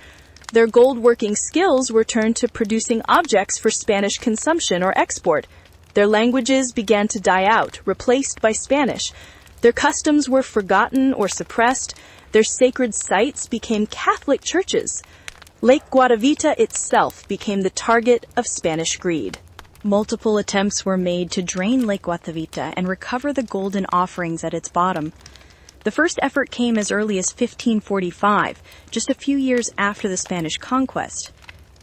Their gold-working skills were turned to producing objects for Spanish consumption or export. Their languages began to die out, replaced by Spanish. Their customs were forgotten or suppressed. Their sacred sites became Catholic churches. Lake Guatavita itself became the target of Spanish greed. Multiple attempts were made to drain Lake Guatavita and recover the golden offerings at its bottom. The first effort came as early as 1545, just a few years after the Spanish conquest.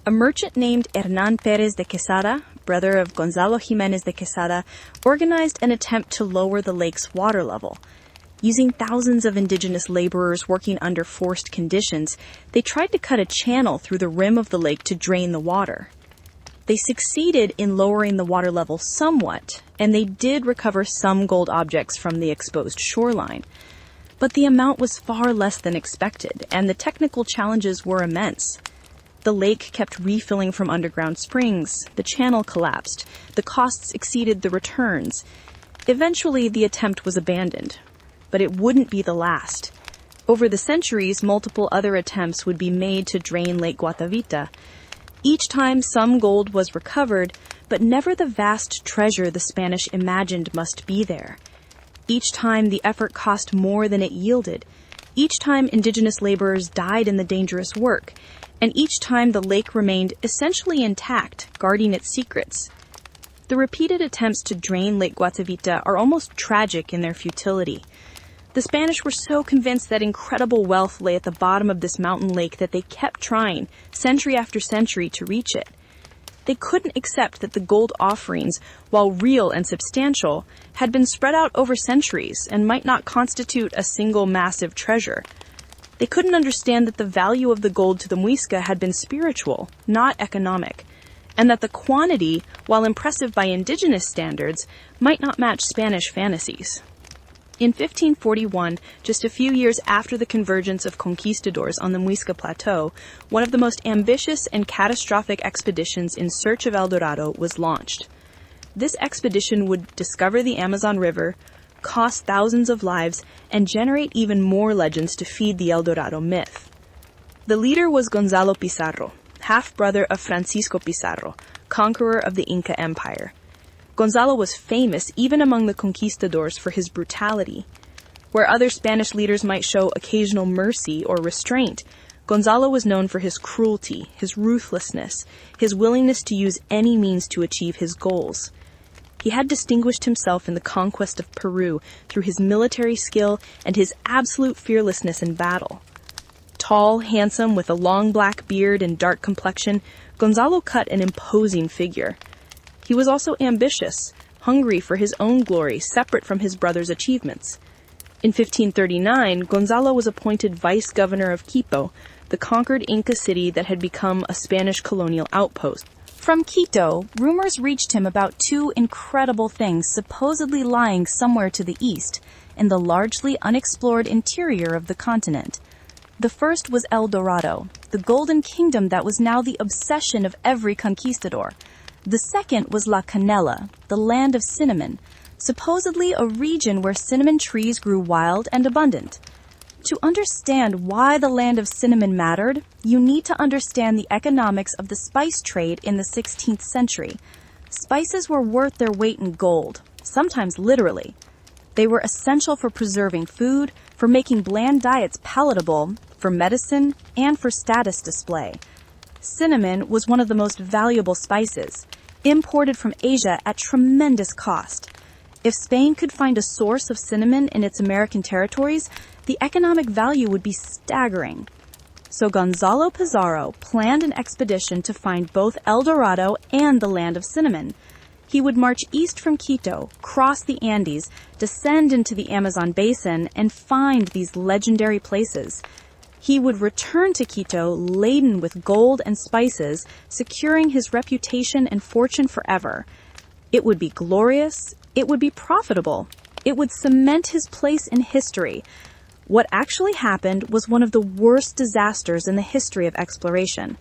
A merchant named Hernán Pérez de Quesada, brother of Gonzalo Jiménez de Quesada, organized an attempt to lower the lake's water level. Using thousands of indigenous laborers working under forced conditions, they tried to cut a channel through the rim of the lake to drain the water. They succeeded in lowering the water level somewhat, and they did recover some gold objects from the exposed shoreline. But the amount was far less than expected, and the technical challenges were immense. The lake kept refilling from underground springs, the channel collapsed, the costs exceeded the returns. Eventually, the attempt was abandoned. But it wouldn't be the last. Over the centuries, multiple other attempts would be made to drain Lake Guatavita. Each time some gold was recovered, but never the vast treasure the Spanish imagined must be there. Each time the effort cost more than it yielded. Each time indigenous laborers died in the dangerous work. And each time the lake remained essentially intact, guarding its secrets. The repeated attempts to drain Lake Guatavita are almost tragic in their futility. The Spanish were so convinced that incredible wealth lay at the bottom of this mountain lake that they kept trying, century after century, to reach it. They couldn't accept that the gold offerings, while real and substantial, had been spread out over centuries and might not constitute a single massive treasure. They couldn't understand that the value of the gold to the Muisca had been spiritual, not economic, and that the quantity, while impressive by indigenous standards, might not match Spanish fantasies. In 1541, just a few years after the convergence of conquistadors on the Muisca Plateau, one of the most ambitious and catastrophic expeditions in search of Eldorado was launched. This expedition would discover the Amazon River, cost thousands of lives, and generate even more legends to feed the Eldorado myth. The leader was Gonzalo Pizarro, half-brother of Francisco Pizarro, conqueror of the Inca Empire. Gonzalo was famous even among the conquistadors for his brutality. Where other Spanish leaders might show occasional mercy or restraint, Gonzalo was known for his cruelty, his ruthlessness, his willingness to use any means to achieve his goals. He had distinguished himself in the conquest of Peru through his military skill and his absolute fearlessness in battle. Tall, handsome, with a long black beard and dark complexion, Gonzalo cut an imposing figure. He was also ambitious, hungry for his own glory, separate from his brother's achievements. In 1539, Gonzalo was appointed vice-governor of Quito, the conquered Inca city that had become a Spanish colonial outpost. From Quito, rumors reached him about two incredible things supposedly lying somewhere to the east, in the largely unexplored interior of the continent. The first was Eldorado, the golden kingdom that was now the obsession of every conquistador. The second was La Canela, the land of cinnamon, supposedly a region where cinnamon trees grew wild and abundant. To understand why the land of cinnamon mattered, you need to understand the economics of the spice trade in the 16th century. Spices were worth their weight in gold, sometimes literally. They were essential for preserving food, for making bland diets palatable, for medicine, and for status display. Cinnamon was one of the most valuable spices, imported from Asia at tremendous cost. If Spain could find a source of cinnamon in its American territories, the economic value would be staggering. So Gonzalo Pizarro planned an expedition to find both Eldorado and the land of cinnamon. He would march east from Quito, cross the Andes, descend into the Amazon basin, and find these legendary places. He would return to Quito laden with gold and spices, securing his reputation and fortune forever. It would be glorious. It would be profitable. It would cement his place in history. What actually happened was one of the worst disasters in the history of exploration.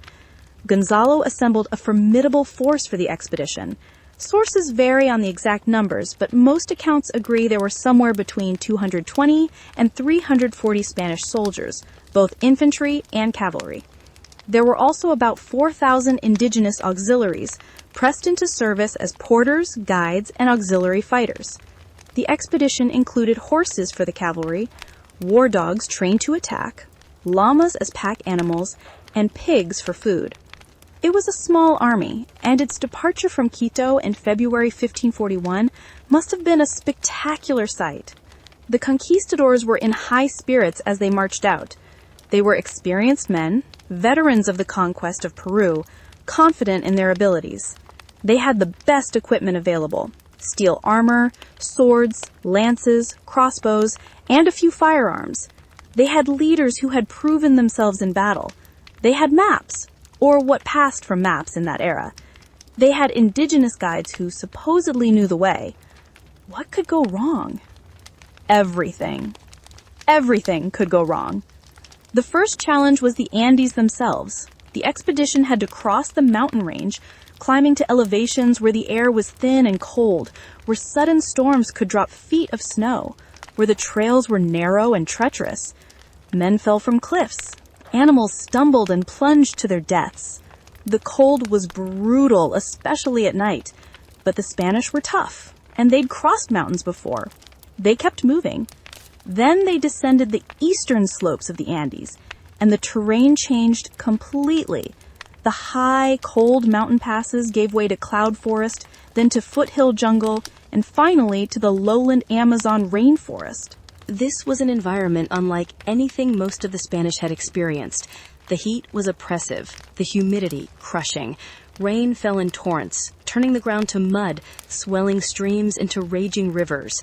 Gonzalo assembled a formidable force for the expedition. Sources vary on the exact numbers, but most accounts agree there were somewhere between 220 and 340 Spanish soldiers, both infantry and cavalry. There were also about 4,000 indigenous auxiliaries, pressed into service as porters, guides, and auxiliary fighters. The expedition included horses for the cavalry, war dogs trained to attack, llamas as pack animals, and pigs for food. It was a small army, and its departure from Quito in February 1541 must have been a spectacular sight. The conquistadors were in high spirits as they marched out. They were experienced men, veterans of the conquest of Peru, confident in their abilities. They had the best equipment available: steel armor, swords, lances, crossbows, and a few firearms. They had leaders who had proven themselves in battle. They had maps, or what passed for maps in that era. They had indigenous guides who supposedly knew the way. What could go wrong? Everything. Everything could go wrong. The first challenge was the Andes themselves. The expedition had to cross the mountain range, climbing to elevations where the air was thin and cold, where sudden storms could drop feet of snow, where the trails were narrow and treacherous. Men fell from cliffs. Animals stumbled and plunged to their deaths. The cold was brutal, especially at night. But the Spanish were tough, and they'd crossed mountains before. They kept moving. Then they descended the eastern slopes of the Andes, and the terrain changed completely. The high, cold mountain passes gave way to cloud forest, then to foothill jungle, and finally to the lowland Amazon rainforest. This was an environment unlike anything most of the Spanish had experienced. The heat was oppressive, the humidity crushing. Rain fell in torrents, turning the ground to mud, swelling streams into raging rivers.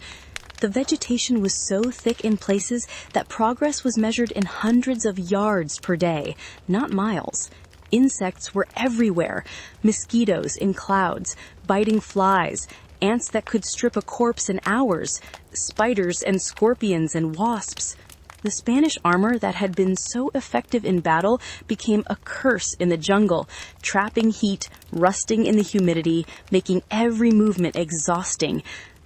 The vegetation was so thick in places that progress was measured in hundreds of yards per day, not miles. Insects were everywhere, mosquitoes in clouds, biting flies, ants that could strip a corpse in hours, spiders and scorpions and wasps. The Spanish armor that had been so effective in battle became a curse in the jungle, trapping heat, rusting in the humidity, making every movement exhausting.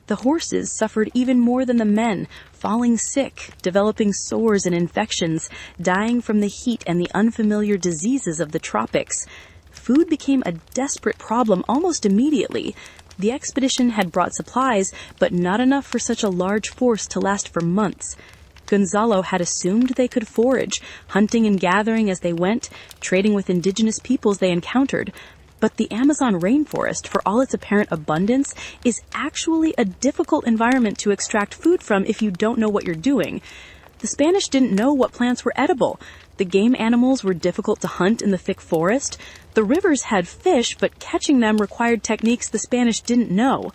The horses suffered even more than the men, falling sick, developing sores and infections, dying from the heat and the unfamiliar diseases of the tropics. Food became a desperate problem almost immediately. The expedition had brought supplies, but not enough for such a large force to last for months. Gonzalo had assumed they could forage, hunting and gathering as they went, trading with indigenous peoples they encountered. But the Amazon rainforest, for all its apparent abundance, is actually a difficult environment to extract food from if you don't know what you're doing. The Spanish didn't know what plants were edible. The game animals were difficult to hunt in the thick forest. The rivers had fish, but catching them required techniques the Spanish didn't know.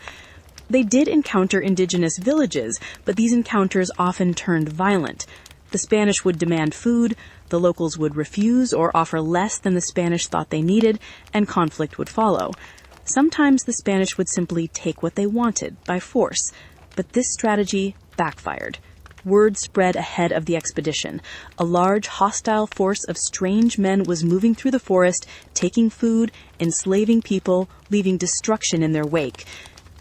They did encounter indigenous villages, but these encounters often turned violent. The Spanish would demand food, the locals would refuse or offer less than the Spanish thought they needed, and conflict would follow. Sometimes the Spanish would simply take what they wanted by force, but this strategy backfired. Word spread ahead of the expedition. A large, hostile force of strange men was moving through the forest, taking food, enslaving people, leaving destruction in their wake.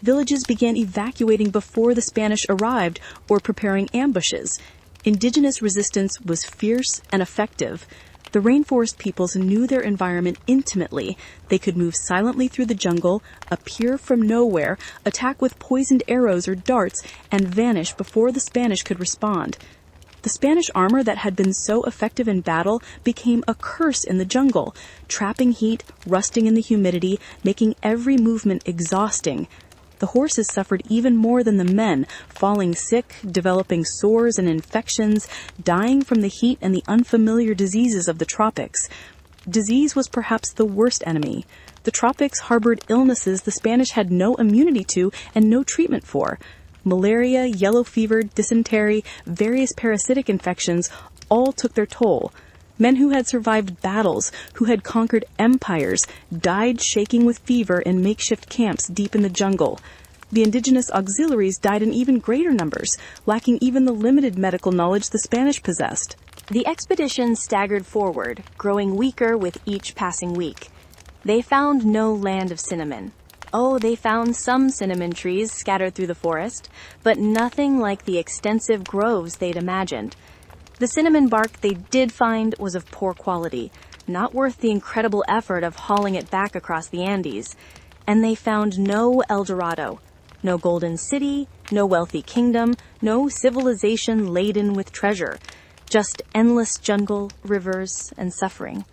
Villages began evacuating before the Spanish arrived or preparing ambushes. Indigenous resistance was fierce and effective. The rainforest peoples knew their environment intimately. They could move silently through the jungle, appear from nowhere, attack with poisoned arrows or darts, and vanish before the Spanish could respond. The Spanish armor that had been so effective in battle became a curse in the jungle, trapping heat, rusting in the humidity, making every movement exhausting. The horses suffered even more than the men, falling sick, developing sores and infections, dying from the heat and the unfamiliar diseases of the tropics. Disease was perhaps the worst enemy. The tropics harbored illnesses the Spanish had no immunity to and no treatment for. Malaria, yellow fever, dysentery, various parasitic infections all took their toll. Men who had survived battles, who had conquered empires, died shaking with fever in makeshift camps deep in the jungle. The indigenous auxiliaries died in even greater numbers, lacking even the limited medical knowledge the Spanish possessed. The expedition staggered forward, growing weaker with each passing week. They found no land of cinnamon. Oh, they found some cinnamon trees scattered through the forest, but nothing like the extensive groves they'd imagined. The cinnamon bark they did find was of poor quality, not worth the incredible effort of hauling it back across the Andes. And they found no Eldorado, no golden city, no wealthy kingdom, no civilization laden with treasure, just endless jungle, rivers, and suffering.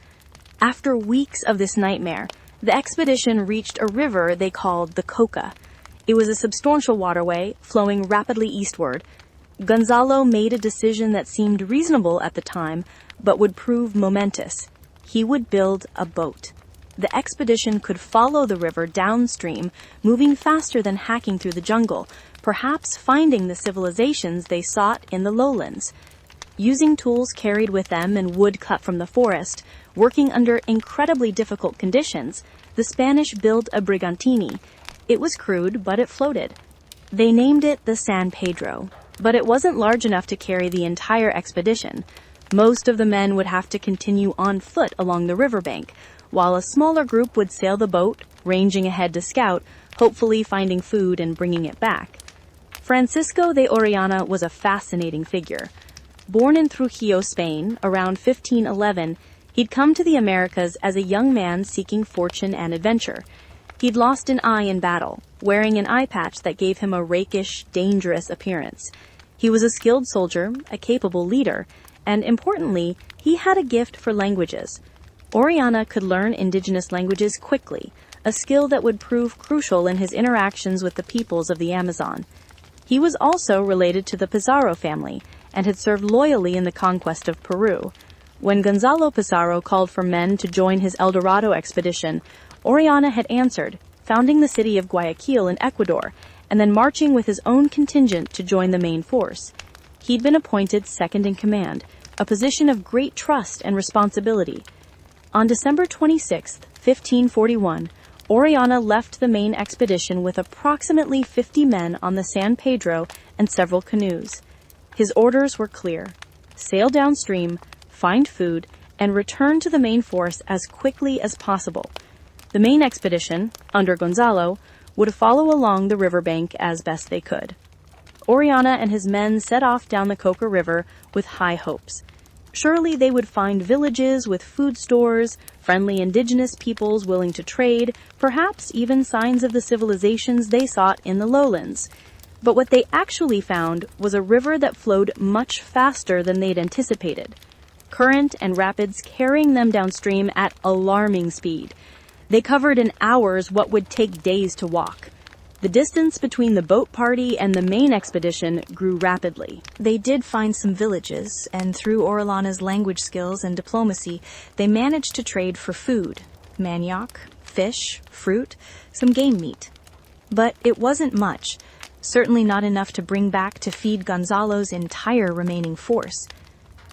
After weeks of this nightmare, the expedition reached a river they called the Coca. It was a substantial waterway flowing rapidly eastward. Gonzalo made a decision that seemed reasonable at the time, but would prove momentous. He would build a boat. The expedition could follow the river downstream, moving faster than hacking through the jungle, perhaps finding the civilizations they sought in the lowlands. Using tools carried with them and wood cut from the forest, working under incredibly difficult conditions, the Spanish built a brigantine. It was crude, but it floated. They named it the San Pedro, but it wasn't large enough to carry the entire expedition. Most of the men would have to continue on foot along the riverbank, while a smaller group would sail the boat, ranging ahead to scout, hopefully finding food and bringing it back. Francisco de Orellana was a fascinating figure. Born in Trujillo, Spain, around 1511, he'd come to the Americas as a young man seeking fortune and adventure. He'd lost an eye in battle, wearing an eye patch that gave him a rakish, dangerous appearance. He was a skilled soldier, a capable leader, and importantly, he had a gift for languages. Orellana could learn indigenous languages quickly, a skill that would prove crucial in his interactions with the peoples of the Amazon. He was also related to the Pizarro family, and had served loyally in the conquest of Peru. When Gonzalo Pizarro called for men to join his Eldorado expedition, Orellana had answered, founding the city of Guayaquil in Ecuador, and then marching with his own contingent to join the main force. He'd been appointed second in command, a position of great trust and responsibility. On December 26, 1541, Orellana left the main expedition with approximately 50 men on the San Pedro and several canoes. His orders were clear: sail downstream, find food, and return to the main force as quickly as possible. The main expedition, under Gonzalo, would follow along the riverbank as best they could. Orellana and his men set off down the Coca River with high hopes. Surely they would find villages with food stores, friendly indigenous peoples willing to trade, perhaps even signs of the civilizations they sought in the lowlands. But what they actually found was a river that flowed much faster than they'd anticipated. Current and rapids carrying them downstream at alarming speed. They covered in hours what would take days to walk. The distance between the boat party and the main expedition grew rapidly. They did find some villages, and through Orellana's language skills and diplomacy, they managed to trade for food: manioc, fish, fruit, some game meat. But it wasn't much. Certainly not enough to bring back to feed Gonzalo's entire remaining force.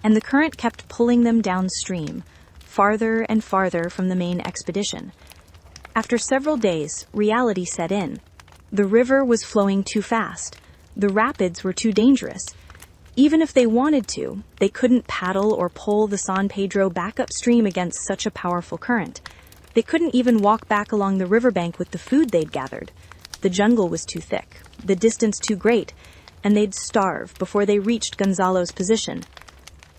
And the current kept pulling them downstream, farther and farther from the main expedition. After several days, reality set in. The river was flowing too fast. The rapids were too dangerous. Even if they wanted to, they couldn't paddle or pole the San Pedro back upstream against such a powerful current. They couldn't even walk back along the riverbank with the food they'd gathered. The jungle was too thick, the distance too great, and they'd starve before they reached Gonzalo's position.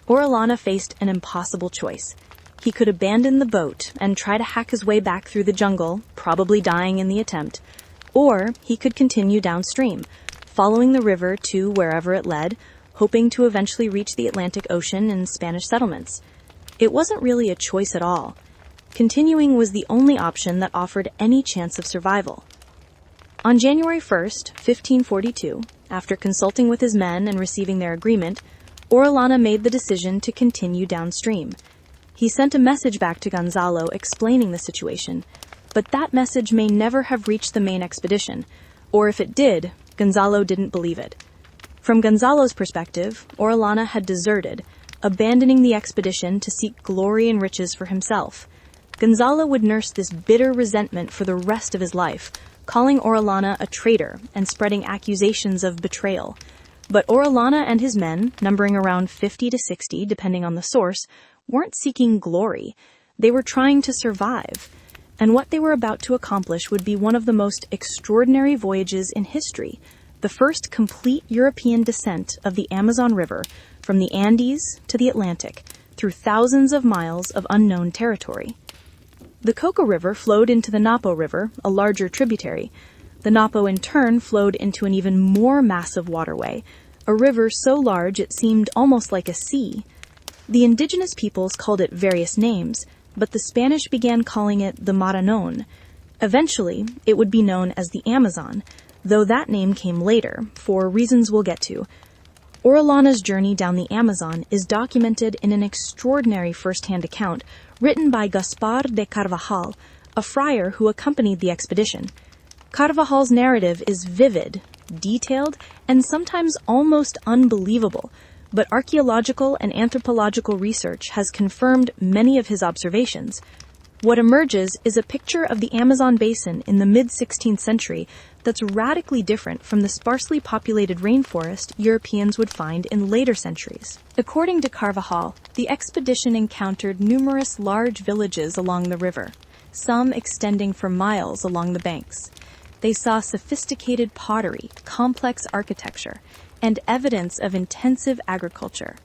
Orellana faced an impossible choice. He could abandon the boat and try to hack his way back through the jungle, probably dying in the attempt, or he could continue downstream, following the river to wherever it led, hoping to eventually reach the Atlantic Ocean and Spanish settlements. It wasn't really a choice at all. Continuing was the only option that offered any chance of survival. On January 1st, 1542, after consulting with his men and receiving their agreement, Orellana made the decision to continue downstream. He sent a message back to Gonzalo explaining the situation, but that message may never have reached the main expedition, or if it did, Gonzalo didn't believe it. From Gonzalo's perspective, Orellana had deserted, abandoning the expedition to seek glory and riches for himself. Gonzalo would nurse this bitter resentment for the rest of his life, calling Orellana a traitor and spreading accusations of betrayal. But Orellana and his men, numbering around 50 to 60 depending on the source, weren't seeking glory. They were trying to survive. And what they were about to accomplish would be one of the most extraordinary voyages in history, the first complete European descent of the Amazon River from the Andes to the Atlantic, through thousands of miles of unknown territory. The Coco River flowed into the Napo River, a larger tributary. The Napo in turn flowed into an even more massive waterway, a river so large it seemed almost like a sea. The indigenous peoples called it various names, but the Spanish began calling it the Maranon. Eventually, it would be known as the Amazon, though that name came later, for reasons we'll get to. Orellana's journey down the Amazon is documented in an extraordinary first-hand account written by Gaspar de Carvajal, a friar who accompanied the expedition. Carvajal's narrative is vivid, detailed, and sometimes almost unbelievable, but archaeological and anthropological research has confirmed many of his observations. What emerges is a picture of the Amazon basin in the mid-16th century that's radically different from the sparsely populated rainforest Europeans would find in later centuries. According to Carvajal, the expedition encountered numerous large villages along the river, some extending for miles along the banks. They saw sophisticated pottery, complex architecture, and evidence of intensive agriculture.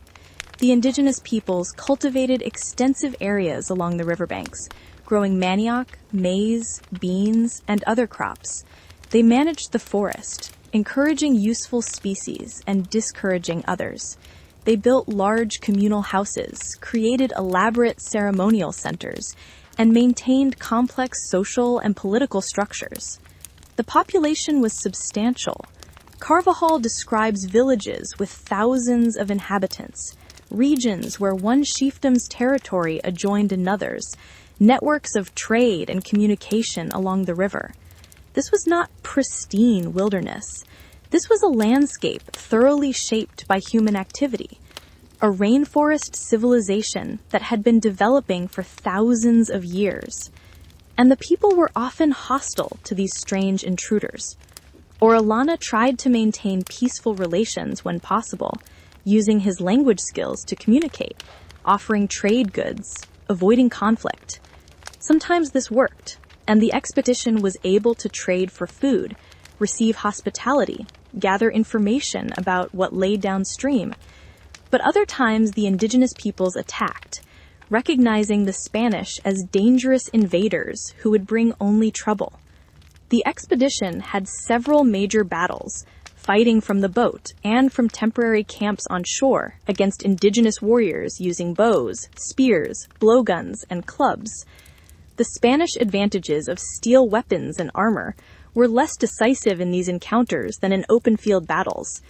The indigenous peoples cultivated extensive areas along the riverbanks, growing manioc, maize, beans, and other crops. They managed the forest, encouraging useful species and discouraging others. They built large communal houses, created elaborate ceremonial centers, and maintained complex social and political structures. The population was substantial. Carvajal describes villages with thousands of inhabitants, regions where one chiefdom's territory adjoined another's, networks of trade and communication along the river. This was not pristine wilderness. This was a landscape thoroughly shaped by human activity, a rainforest civilization that had been developing for thousands of years. And the people were often hostile to these strange intruders. Orellana tried to maintain peaceful relations when possible, using his language skills to communicate, offering trade goods, avoiding conflict. Sometimes this worked, and the expedition was able to trade for food, receive hospitality, gather information about what lay downstream. But other times the indigenous peoples attacked, recognizing the Spanish as dangerous invaders who would bring only trouble. The expedition had several major battles, fighting from the boat and from temporary camps on shore against indigenous warriors using bows, spears, blowguns, and clubs. The Spanish advantages of steel weapons and armor were less decisive in these encounters than in open field battles.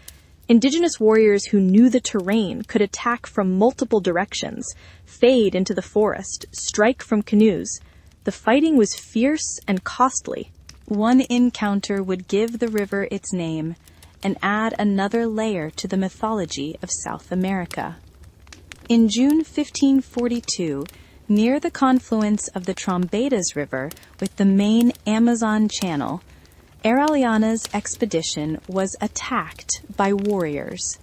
Indigenous warriors who knew the terrain could attack from multiple directions, fade into the forest, strike from canoes. The fighting was fierce and costly. One encounter would give the river its name and add another layer to the mythology of South America. In June 1542, near the confluence of the Trombetas River with the main Amazon Channel, Orellana's expedition was attacked by warriors.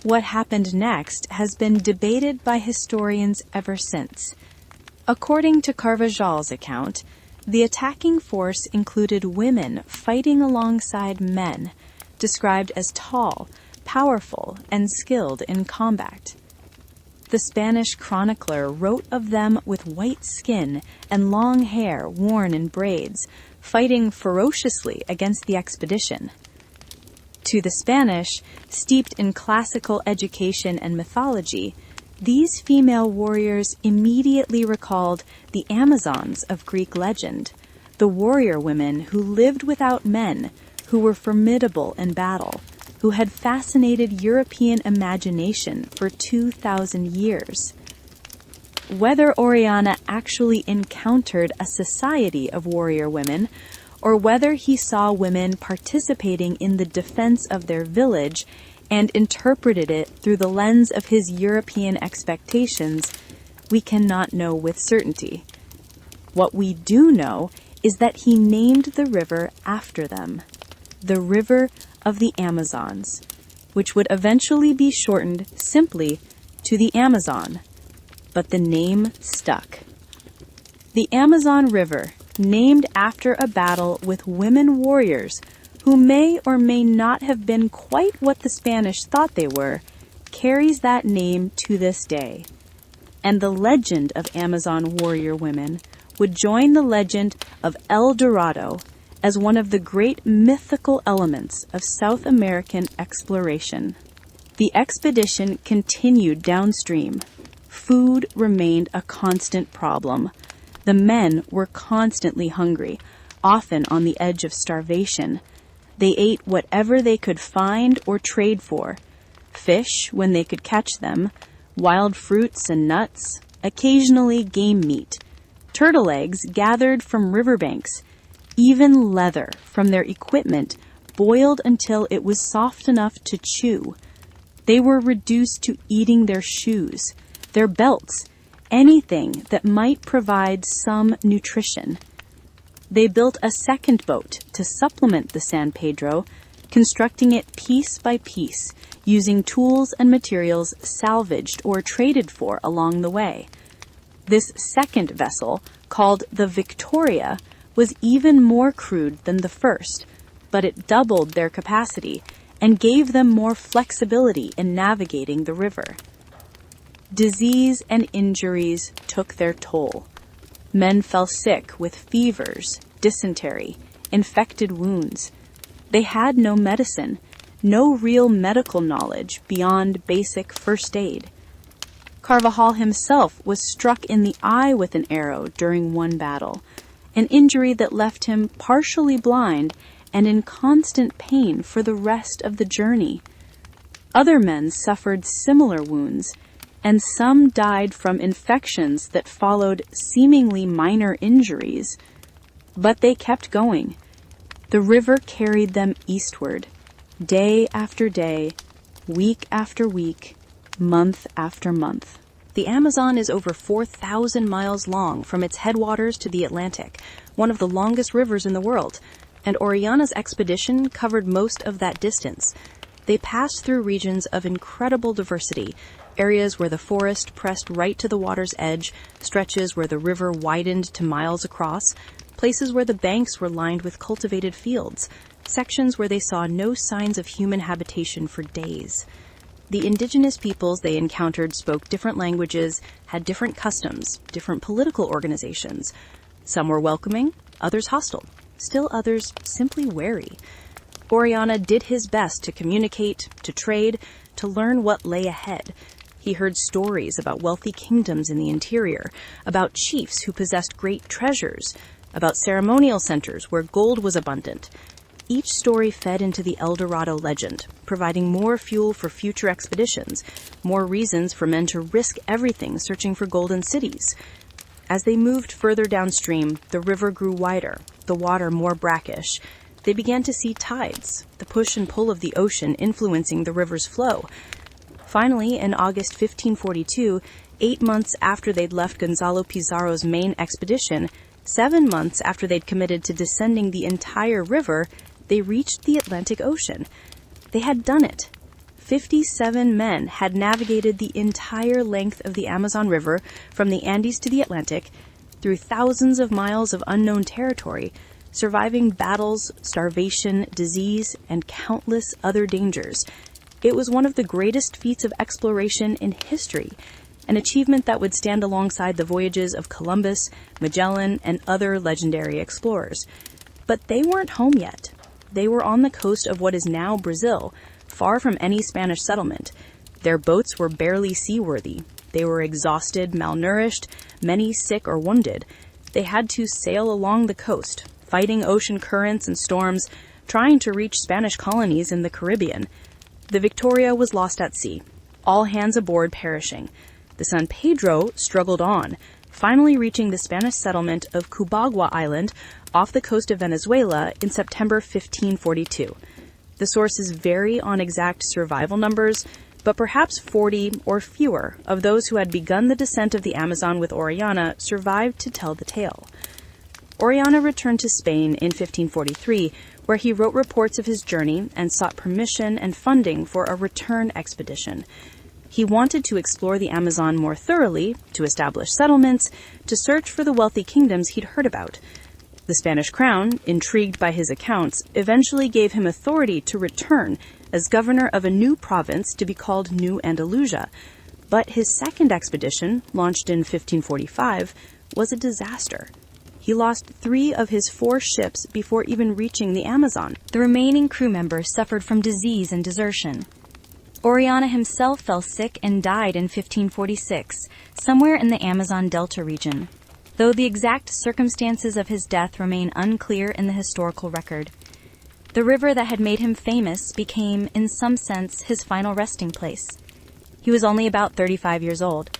What happened next has been debated by historians ever since. According to Carvajal's account, the attacking force included women fighting alongside men, described as tall, powerful, and skilled in combat. The Spanish chronicler wrote of them with white skin and long hair worn in braids, fighting ferociously against the expedition. To the Spanish, steeped in classical education and mythology, these female warriors immediately recalled the Amazons of Greek legend, the warrior women who lived without men, who were formidable in battle, who had fascinated European imagination for 2,000 years. Whether Orellana actually encountered a society of warrior women, or whether he saw women participating in the defense of their village and interpreted it through the lens of his European expectations, we cannot know with certainty. What we do know is that he named the river after them, the River of the Amazons, which would eventually be shortened simply to the Amazon, but the name stuck. The Amazon River, named after a battle with women warriors who may or may not have been quite what the Spanish thought they were, carries that name to this day. And the legend of Amazon warrior women would join the legend of Eldorado as one of the great mythical elements of South American exploration. The expedition continued downstream. Food remained a constant problem. The men were constantly hungry, often on the edge of starvation. They ate whatever they could find or trade for. Fish, when they could catch them, wild fruits and nuts, occasionally game meat, turtle eggs gathered from riverbanks, even leather from their equipment boiled until it was soft enough to chew. They were reduced to eating their shoes, their belts, anything that might provide some nutrition. They built a second boat to supplement the San Pedro, constructing it piece by piece, using tools and materials salvaged or traded for along the way. This second vessel, called the Victoria, was even more crude than the first, but it doubled their capacity and gave them more flexibility in navigating the river. Disease and injuries took their toll. Men fell sick with fevers, dysentery, infected wounds. They had no medicine, no real medical knowledge beyond basic first aid. Carvajal himself was struck in the eye with an arrow during one battle, an injury that left him partially blind and in constant pain for the rest of the journey. Other men suffered similar wounds, and some died from infections that followed seemingly minor injuries. But they kept going. The river carried them eastward, day after day, week after week, month after month. The Amazon is over 4,000 miles long from its headwaters to the Atlantic, one of the longest rivers in the world, and Orellana's expedition covered most of that distance. They passed through regions of incredible diversity, areas where the forest pressed right to the water's edge, stretches where the river widened to miles across, places where the banks were lined with cultivated fields, sections where they saw no signs of human habitation for days. The indigenous peoples they encountered spoke different languages, had different customs, different political organizations. Some were welcoming, others hostile, still others simply wary. Orellana did his best to communicate, to trade, to learn what lay ahead. He heard stories about wealthy kingdoms in the interior, about chiefs who possessed great treasures, about ceremonial centers where gold was abundant. Each story fed into the Eldorado legend, providing more fuel for future expeditions, more reasons for men to risk everything searching for golden cities. As they moved further downstream, the river grew wider, the water more brackish. They began to see tides, the push and pull of the ocean influencing the river's flow. Finally, in August 1542, 8 months after they'd left Gonzalo Pizarro's main expedition, 7 months after they'd committed to descending the entire river, they reached the Atlantic Ocean. They had done it. 57 men had navigated the entire length of the Amazon River from the Andes to the Atlantic, through thousands of miles of unknown territory, surviving battles, starvation, disease, and countless other dangers. It was one of the greatest feats of exploration in history, an achievement that would stand alongside the voyages of Columbus, Magellan, and other legendary explorers. But they weren't home yet. They were on the coast of what is now Brazil, far from any Spanish settlement. Their boats were barely seaworthy. They were exhausted, malnourished, many sick or wounded. They had to sail along the coast, fighting ocean currents and storms, trying to reach Spanish colonies in the Caribbean. The Victoria was lost at sea, all hands aboard perishing. The San Pedro struggled on, finally reaching the Spanish settlement of Cubagua Island off the coast of Venezuela in September 1542. The sources vary on exact survival numbers, but perhaps 40 or fewer of those who had begun the descent of the Amazon with Orellana survived to tell the tale. Orellana returned to Spain in 1543, where he wrote reports of his journey and sought permission and funding for a return expedition. He wanted to explore the Amazon more thoroughly, to establish settlements, to search for the wealthy kingdoms he'd heard about. The Spanish crown, intrigued by his accounts, eventually gave him authority to return as governor of a new province to be called New Andalusia. But his second expedition, launched in 1545, was a disaster. He lost 3 of his 4 ships before even reaching the Amazon. The remaining crew members suffered from disease and desertion. Orellana himself fell sick and died in 1546, somewhere in the Amazon Delta region, though the exact circumstances of his death remain unclear in the historical record. The river that had made him famous became, in some sense, his final resting place. He was only about 35 years old.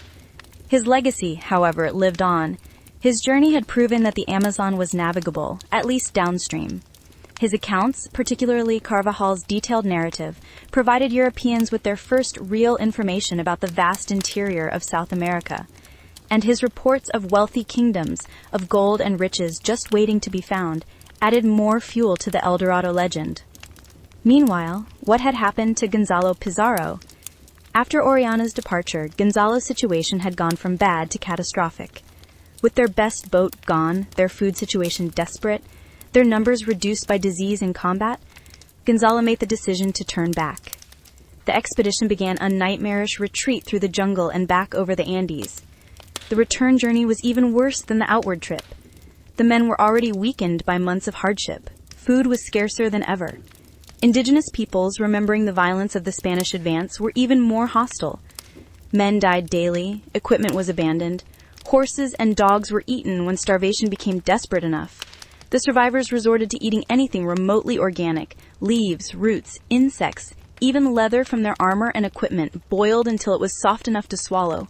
His legacy, however, lived on. His journey had proven that the Amazon was navigable, at least downstream. His accounts, particularly Carvajal's detailed narrative, provided Europeans with their first real information about the vast interior of South America. And his reports of wealthy kingdoms, of gold and riches just waiting to be found, added more fuel to the Eldorado legend. Meanwhile, what had happened to Gonzalo Pizarro? After Orellana's departure, Gonzalo's situation had gone from bad to catastrophic. With their best boat gone, their food situation desperate, their numbers reduced by disease and combat, Gonzalo made the decision to turn back. The expedition began a nightmarish retreat through the jungle and back over the Andes. The return journey was even worse than the outward trip. The men were already weakened by months of hardship. Food was scarcer than ever. Indigenous peoples, remembering the violence of the Spanish advance, were even more hostile. Men died daily, equipment was abandoned, horses and dogs were eaten when starvation became desperate enough. The survivors resorted to eating anything remotely organic, leaves, roots, insects, even leather from their armor and equipment, boiled until it was soft enough to swallow.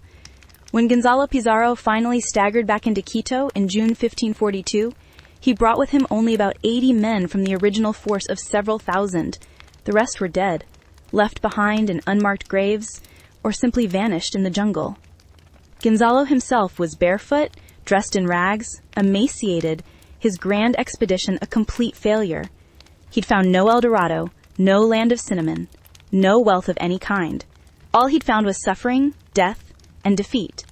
When Gonzalo Pizarro finally staggered back into Quito in June 1542, he brought with him only about 80 men from the original force of several thousand. The rest were dead, left behind in unmarked graves, or simply vanished in the jungle. Gonzalo himself was barefoot, dressed in rags, emaciated, his grand expedition a complete failure. He'd found no Eldorado, no land of cinnamon, no wealth of any kind. All he'd found was suffering, death, and defeat.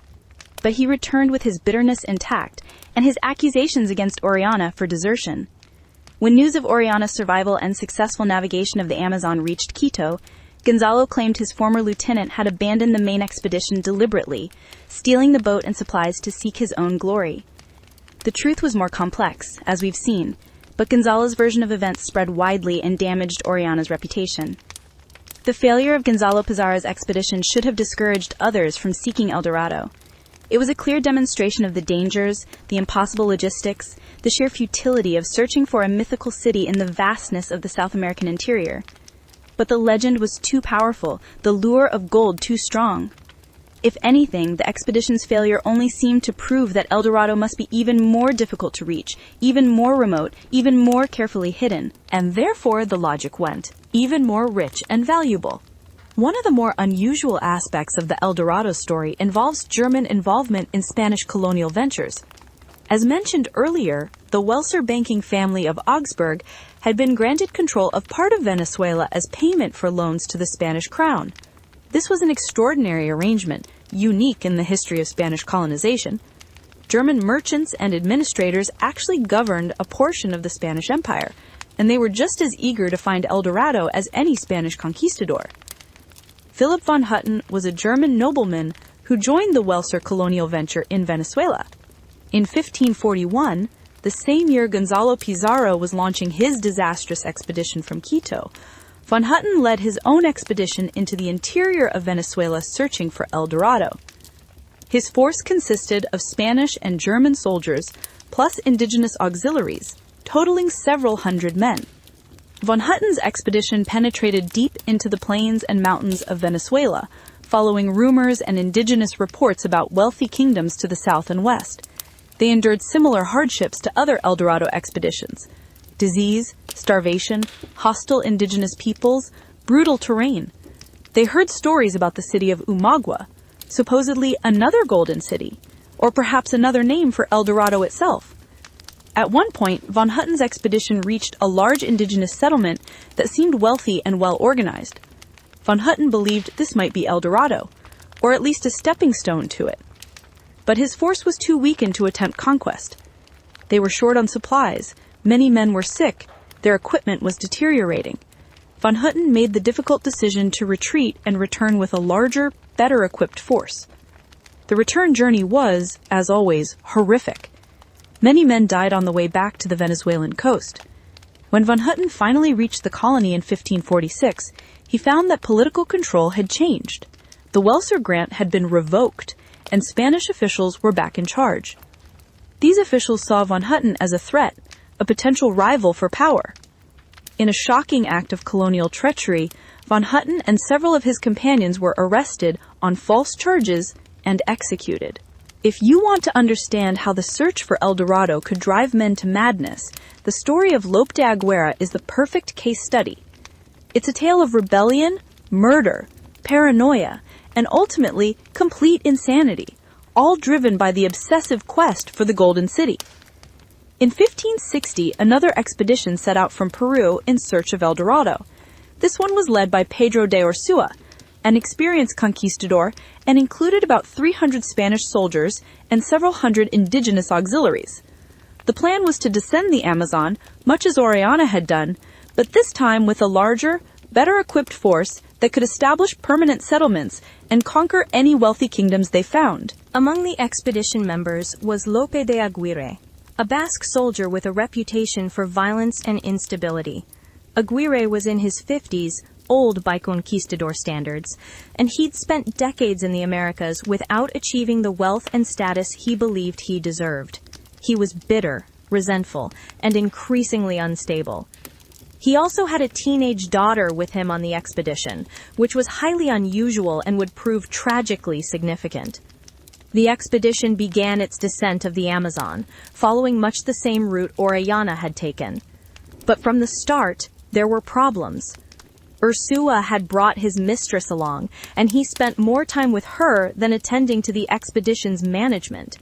But he returned with his bitterness intact and his accusations against Orellana for desertion. When news of Orellana's survival and successful navigation of the Amazon reached Quito, Gonzalo claimed his former lieutenant had abandoned the main expedition deliberately, stealing the boat and supplies to seek his own glory. The truth was more complex, as we've seen, but Gonzalo's version of events spread widely and damaged Orellana's reputation. The failure of Gonzalo Pizarro's expedition should have discouraged others from seeking Eldorado. It was a clear demonstration of the dangers, the impossible logistics, the sheer futility of searching for a mythical city in the vastness of the South American interior. But the legend was too powerful, the lure of gold too strong. If anything, the expedition's failure only seemed to prove that Eldorado must be even more difficult to reach, even more remote, even more carefully hidden. And therefore, the logic went, even more rich and valuable. One of the more unusual aspects of the Eldorado story involves German involvement in Spanish colonial ventures. As mentioned earlier, the Welser banking family of Augsburg had been granted control of part of Venezuela as payment for loans to the Spanish crown. This was an extraordinary arrangement, unique in the history of Spanish colonization. German merchants and administrators actually governed a portion of the Spanish Empire, and they were just as eager to find Eldorado as any Spanish conquistador. Philip von Hutten was a German nobleman who joined the Welser colonial venture in Venezuela. In 1541, the same year Gonzalo Pizarro was launching his disastrous expedition from Quito, von Hutten led his own expedition into the interior of Venezuela searching for Eldorado. His force consisted of Spanish and German soldiers, plus indigenous auxiliaries, totaling several hundred men. Von Hutten's expedition penetrated deep into the plains and mountains of Venezuela, following rumors and indigenous reports about wealthy kingdoms to the south and west. They endured similar hardships to other Eldorado expeditions: disease, starvation, hostile indigenous peoples, brutal terrain. They heard stories about the city of Umagua, supposedly another golden city, or perhaps another name for Eldorado itself. At one point, von Hutten's expedition reached a large indigenous settlement that seemed wealthy and well organized. Von Hutten believed this might be Eldorado, or at least a stepping stone to it. But his force was too weakened to attempt conquest. They were short on supplies, many men were sick, their equipment was deteriorating. Von Hutten made the difficult decision to retreat and return with a larger, better-equipped force. The return journey was, as always, horrific. Many men died on the way back to the Venezuelan coast. When von Hutten finally reached the colony in 1546, he found that political control had changed. The Welser grant had been revoked, and Spanish officials were back in charge. These officials saw von Hutten as a threat, a potential rival for power. In a shocking act of colonial treachery, von Hutten and several of his companions were arrested on false charges and executed. If you want to understand how the search for El Dorado could drive men to madness, the story of Lope de Aguirre is the perfect case study. It's a tale of rebellion, murder, paranoia, and ultimately complete insanity, all driven by the obsessive quest for the Golden City. In 1560, another expedition set out from Peru in search of El Dorado. This one was led by Pedro de Ursua, an experienced conquistador, and included about 300 Spanish soldiers and several hundred indigenous auxiliaries. The plan was to descend the Amazon, much as Orellana had done, but this time with a larger, better-equipped force that could establish permanent settlements and conquer any wealthy kingdoms they found. Among the expedition members was Lope de Aguirre, a Basque soldier with a reputation for violence and instability. Aguirre was in his 50s, old by conquistador standards, and he'd spent decades in the Americas without achieving the wealth and status he believed he deserved. He was bitter, resentful, and increasingly unstable. He also had a teenage daughter with him on the expedition, which was highly unusual and would prove tragically significant. The expedition began its descent of the Amazon, following much the same route Orellana had taken. But from the start, there were problems. Ursua had brought his mistress along, and he spent more time with her than attending to the expedition's management.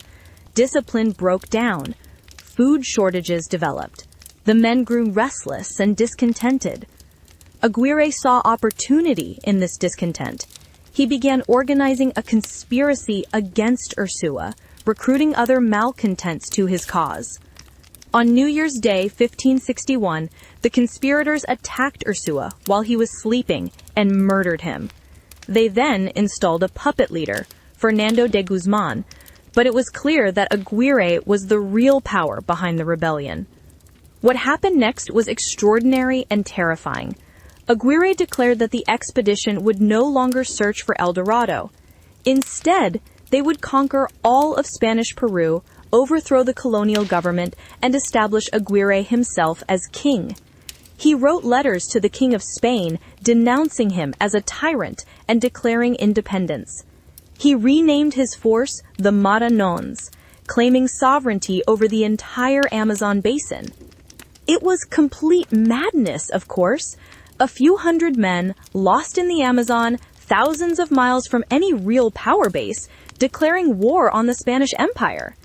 Discipline broke down. Food shortages developed. The men grew restless and discontented. Aguirre saw opportunity in this discontent. He began organizing a conspiracy against Ursua, recruiting other malcontents to his cause. On New Year's Day, 1561, the conspirators attacked Ursua while he was sleeping and murdered him. They then installed a puppet leader, Fernando de Guzman, but it was clear that Aguirre was the real power behind the rebellion. What happened next was extraordinary and terrifying. Aguirre declared that the expedition would no longer search for El Dorado. Instead, they would conquer all of Spanish Peru, overthrow the colonial government, and establish Aguirre himself as king. He wrote letters to the King of Spain denouncing him as a tyrant and declaring independence. He renamed his force the Maranons, claiming sovereignty over the entire Amazon basin. It was complete madness, of course. A few hundred men, lost in the Amazon, thousands of miles from any real power base, declaring war on the Spanish Empire.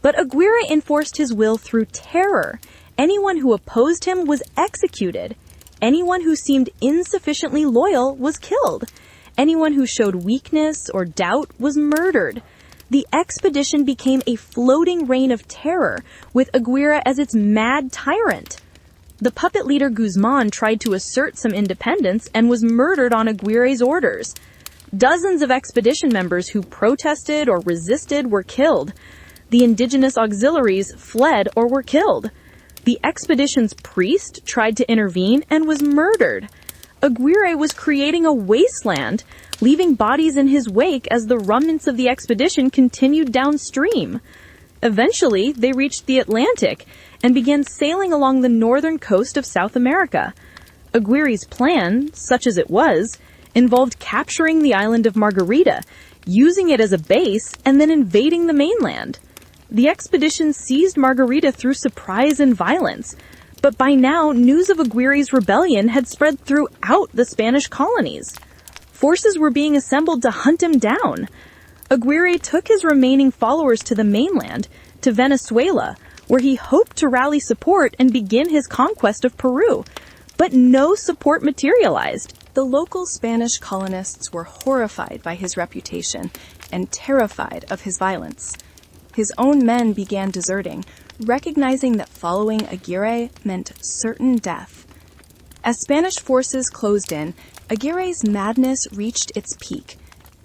But Aguirre enforced his will through terror. Anyone who opposed him was executed. Anyone who seemed insufficiently loyal was killed. Anyone who showed weakness or doubt was murdered. The expedition became a floating reign of terror, with Aguirre as its mad tyrant. The puppet leader Guzman tried to assert some independence and was murdered on Aguirre's orders. Dozens of expedition members who protested or resisted were killed. The indigenous auxiliaries fled or were killed. The expedition's priest tried to intervene and was murdered. Aguirre was creating a wasteland, leaving bodies in his wake as the remnants of the expedition continued downstream. Eventually, they reached the Atlantic and began sailing along the northern coast of South America. Aguirre's plan, such as it was, involved capturing the island of Margarita, using it as a base, and then invading the mainland. The expedition seized Margarita through surprise and violence, but by now news of Aguirre's rebellion had spread throughout the Spanish colonies. Forces were being assembled to hunt him down. Aguirre took his remaining followers to the mainland, to Venezuela, where he hoped to rally support and begin his conquest of Peru. But no support materialized. The local Spanish colonists were horrified by his reputation and terrified of his violence. His own men began deserting, recognizing that following Aguirre meant certain death. As Spanish forces closed in, Aguirre's madness reached its peak.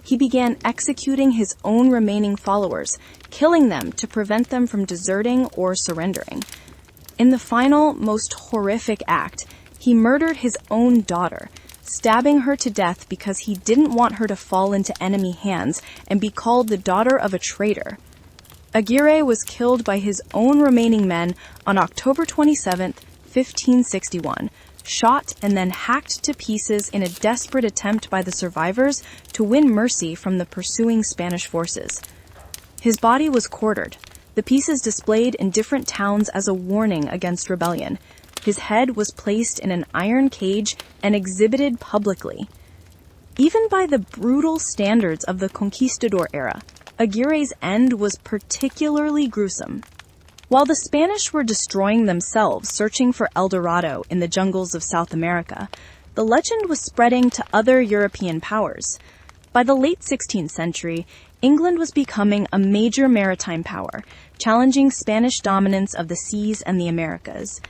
He began executing his own remaining followers, killing them to prevent them from deserting or surrendering. In the final, most horrific act, he murdered his own daughter, stabbing her to death because he didn't want her to fall into enemy hands and be called the daughter of a traitor. Aguirre was killed by his own remaining men on October 27, 1561, shot and then hacked to pieces in a desperate attempt by the survivors to win mercy from the pursuing Spanish forces. His body was quartered, the pieces displayed in different towns as a warning against rebellion. His head was placed in an iron cage and exhibited publicly. Even by the brutal standards of the conquistador era, Aguirre's end was particularly gruesome. While the Spanish were destroying themselves searching for Eldorado in the jungles of South America, the legend was spreading to other European powers. By the late 16th century, England was becoming a major maritime power, challenging Spanish dominance of the seas and the Americas.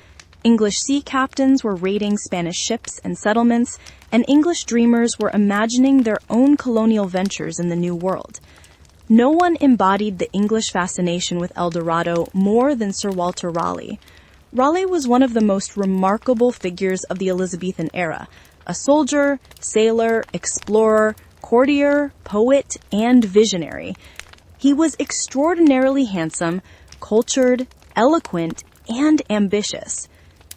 English sea captains were raiding Spanish ships and settlements, and English dreamers were imagining their own colonial ventures in the New World. No one embodied the English fascination with Eldorado more than Sir Walter Raleigh. Raleigh was one of the most remarkable figures of the Elizabethan era, a soldier, sailor, explorer, courtier, poet, and visionary. He was extraordinarily handsome, cultured, eloquent, and ambitious.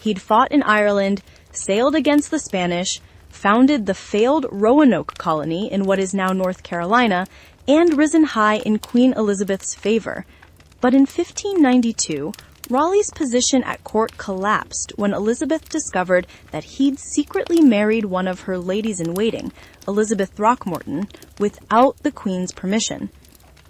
He'd fought in Ireland, sailed against the Spanish, founded the failed Roanoke colony in what is now North Carolina, and risen high in Queen Elizabeth's favor. But in 1592, Raleigh's position at court collapsed when Elizabeth discovered that he'd secretly married one of her ladies-in-waiting, Elizabeth Throckmorton, without the Queen's permission.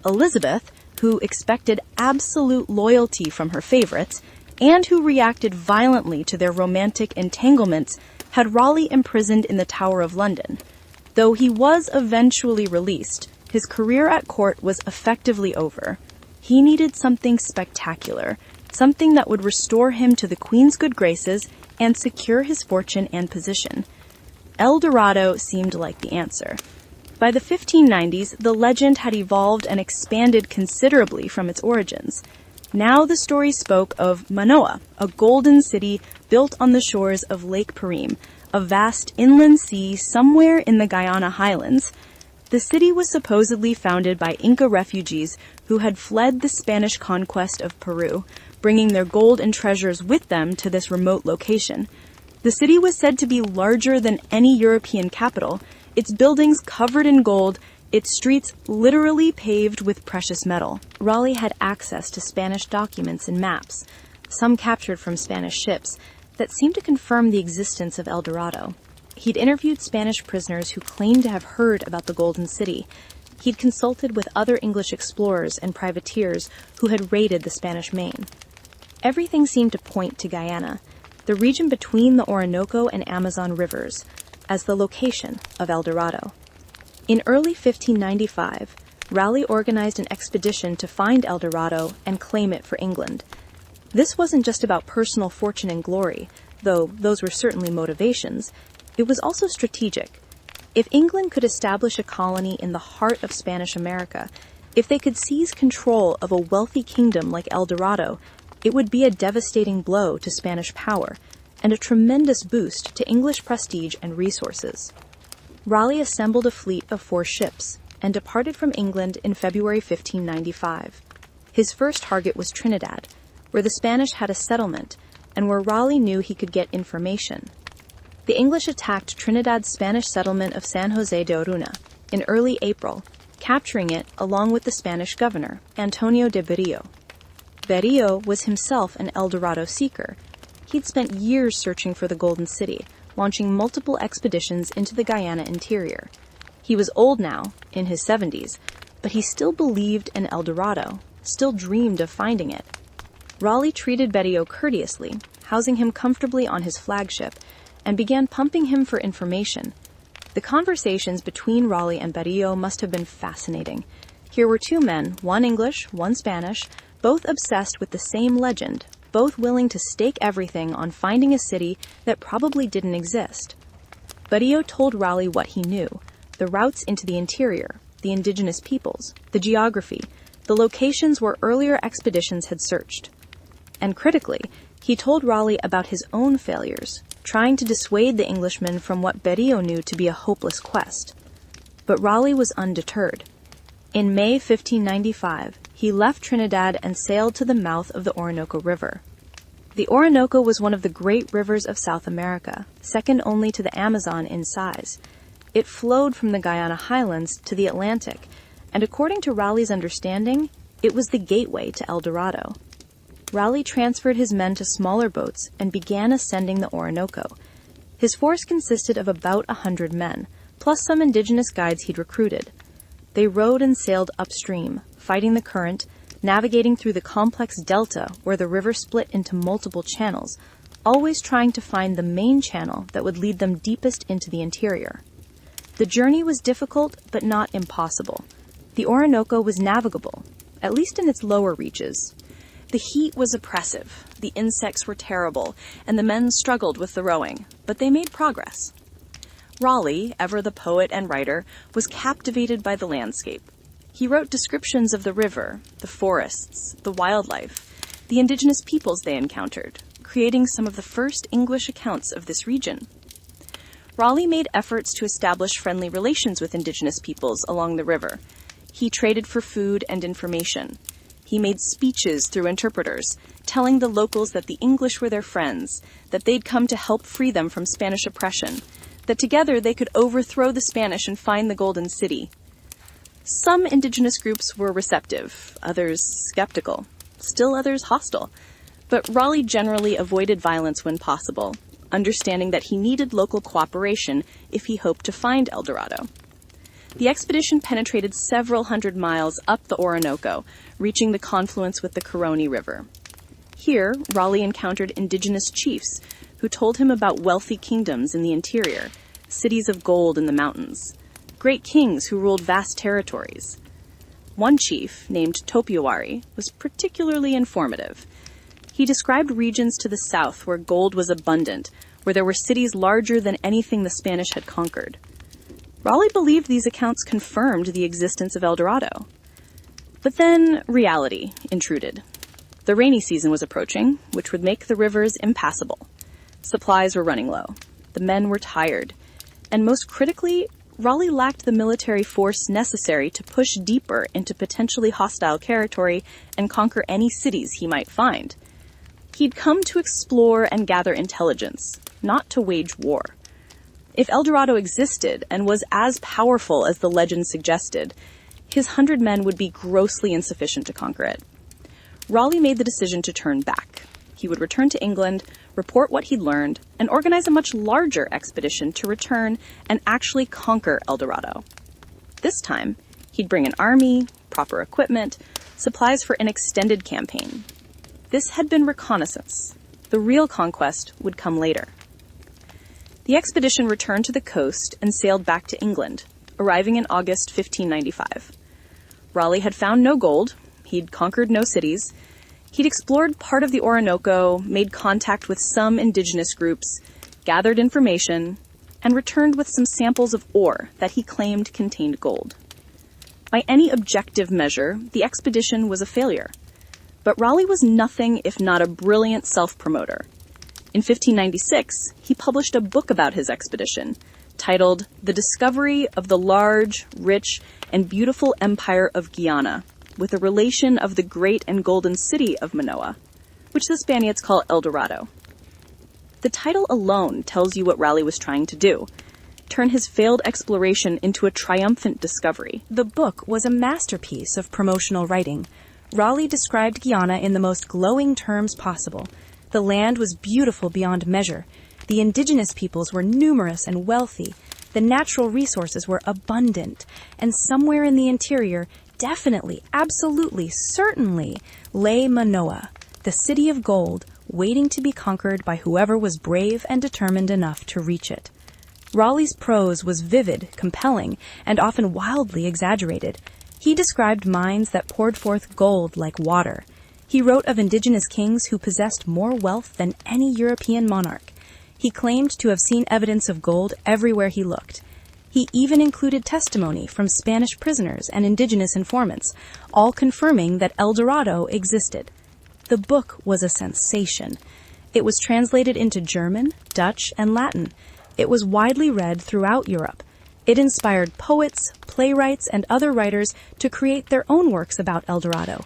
Elizabeth, who expected absolute loyalty from her favorites, and who reacted violently to their romantic entanglements, had Raleigh imprisoned in the Tower of London. Though he was eventually released, his career at court was effectively over. He needed something spectacular, something that would restore him to the Queen's good graces and secure his fortune and position. Eldorado seemed like the answer. By the 1590s, the legend had evolved and expanded considerably from its origins. Now the story spoke of Manoa, a golden city built on the shores of Lake Parim, a vast inland sea somewhere in the Guyana highlands. The city was supposedly founded by Inca refugees who had fled the Spanish conquest of Peru, bringing their gold and treasures with them to this remote location. The city was said to be larger than any European capital, its buildings covered in gold, its streets literally paved with precious metal. Raleigh had access to Spanish documents and maps, some captured from Spanish ships, that seemed to confirm the existence of Eldorado. He'd interviewed Spanish prisoners who claimed to have heard about the Golden City. He'd consulted with other English explorers and privateers who had raided the Spanish Main. Everything seemed to point to Guyana, the region between the Orinoco and Amazon rivers, as the location of Eldorado. In early 1595, Raleigh organized an expedition to find Eldorado and claim it for England. This wasn't just about personal fortune and glory, though those were certainly motivations. It was also strategic. If England could establish a colony in the heart of Spanish America, if they could seize control of a wealthy kingdom like Eldorado, it would be a devastating blow to Spanish power and a tremendous boost to English prestige and resources. Raleigh assembled a fleet of 4 ships and departed from England in February 1595. His first target was Trinidad, where the Spanish had a settlement and where Raleigh knew he could get information. The English attacked Trinidad's Spanish settlement of San Jose de Oruna in early April, capturing it along with the Spanish governor, Antonio de Berrio. Berrio was himself an Eldorado seeker. He'd spent years searching for the Golden City, launching multiple expeditions into the Guyana interior. He was old now, in his 70s, but he still believed in Eldorado, still dreamed of finding it. Raleigh treated Berrio courteously, housing him comfortably on his flagship, and began pumping him for information. The conversations between Raleigh and Berrio must have been fascinating. Here were two men, one English, one Spanish, both obsessed with the same legend, both willing to stake everything on finding a city that probably didn't exist. Berrio told Raleigh what he knew, the routes into the interior, the indigenous peoples, the geography, the locations where earlier expeditions had searched. And critically, he told Raleigh about his own failures, trying to dissuade the Englishman from what Berrio knew to be a hopeless quest. But Raleigh was undeterred. In May 1595, he left Trinidad and sailed to the mouth of the Orinoco River. The Orinoco was one of the great rivers of South America, second only to the Amazon in size. It flowed from the Guyana highlands to the Atlantic, and according to Raleigh's understanding, it was the gateway to Eldorado. Raleigh transferred his men to smaller boats and began ascending the Orinoco. His force consisted of about 100 men, plus some indigenous guides he'd recruited. They rowed and sailed upstream, fighting the current, navigating through the complex delta where the river split into multiple channels, always trying to find the main channel that would lead them deepest into the interior. The journey was difficult, but not impossible. The Orinoco was navigable, at least in its lower reaches. The heat was oppressive, the insects were terrible, and the men struggled with the rowing, but they made progress. Raleigh, ever the poet and writer, was captivated by the landscape. He wrote descriptions of the river, the forests, the wildlife, the indigenous peoples they encountered, creating some of the first English accounts of this region. Raleigh made efforts to establish friendly relations with indigenous peoples along the river. He traded for food and information. He made speeches through interpreters, telling the locals that the English were their friends, that they'd come to help free them from Spanish oppression, that together they could overthrow the Spanish and find the Golden City. Some indigenous groups were receptive, others skeptical, still others hostile, but Raleigh generally avoided violence when possible, understanding that he needed local cooperation if he hoped to find Eldorado. The expedition penetrated several hundred miles up the Orinoco, reaching the confluence with the Caroni River. Here, Raleigh encountered indigenous chiefs who told him about wealthy kingdoms in the interior, cities of gold in the mountains, great kings who ruled vast territories. One chief, named Topiawari, was particularly informative. He described regions to the south where gold was abundant, where there were cities larger than anything the Spanish had conquered. Raleigh believed these accounts confirmed the existence of Eldorado. But then reality intruded. The rainy season was approaching, which would make the rivers impassable. Supplies were running low. The men were tired. And most critically, Raleigh lacked the military force necessary to push deeper into potentially hostile territory and conquer any cities he might find. He'd come to explore and gather intelligence, not to wage war. If Eldorado existed and was as powerful as the legend suggested, his 100 men would be grossly insufficient to conquer it. Raleigh made the decision to turn back. He would return to England, report what he'd learned, and organize a much larger expedition to return and actually conquer Eldorado. This time, he'd bring an army, proper equipment, supplies for an extended campaign. This had been reconnaissance. The real conquest would come later. The expedition returned to the coast and sailed back to England, arriving in August 1595. Raleigh had found no gold, he'd conquered no cities, he'd explored part of the Orinoco, made contact with some indigenous groups, gathered information, and returned with some samples of ore that he claimed contained gold. By any objective measure, the expedition was a failure. But Raleigh was nothing if not a brilliant self-promoter. In 1596, he published a book about his expedition, titled The Discovery of the Large, Rich, and Beautiful Empire of Guyana, with a relation of the great and golden city of Manoa, which the Spaniards call Eldorado. The title alone tells you what Raleigh was trying to do: turn his failed exploration into a triumphant discovery. The book was a masterpiece of promotional writing. Raleigh described Guyana in the most glowing terms possible. The land was beautiful beyond measure. The indigenous peoples were numerous and wealthy. The natural resources were abundant. And somewhere in the interior, definitely, absolutely, certainly, lay Manoa, the city of gold, waiting to be conquered by whoever was brave and determined enough to reach it. Raleigh's prose was vivid, compelling, and often wildly exaggerated. He described mines that poured forth gold like water. He wrote of indigenous kings who possessed more wealth than any European monarch. He claimed to have seen evidence of gold everywhere he looked. He even included testimony from Spanish prisoners and indigenous informants, all confirming that Eldorado existed. The book was a sensation. It was translated into German, Dutch, and Latin. It was widely read throughout Europe. It inspired poets, playwrights, and other writers to create their own works about Eldorado.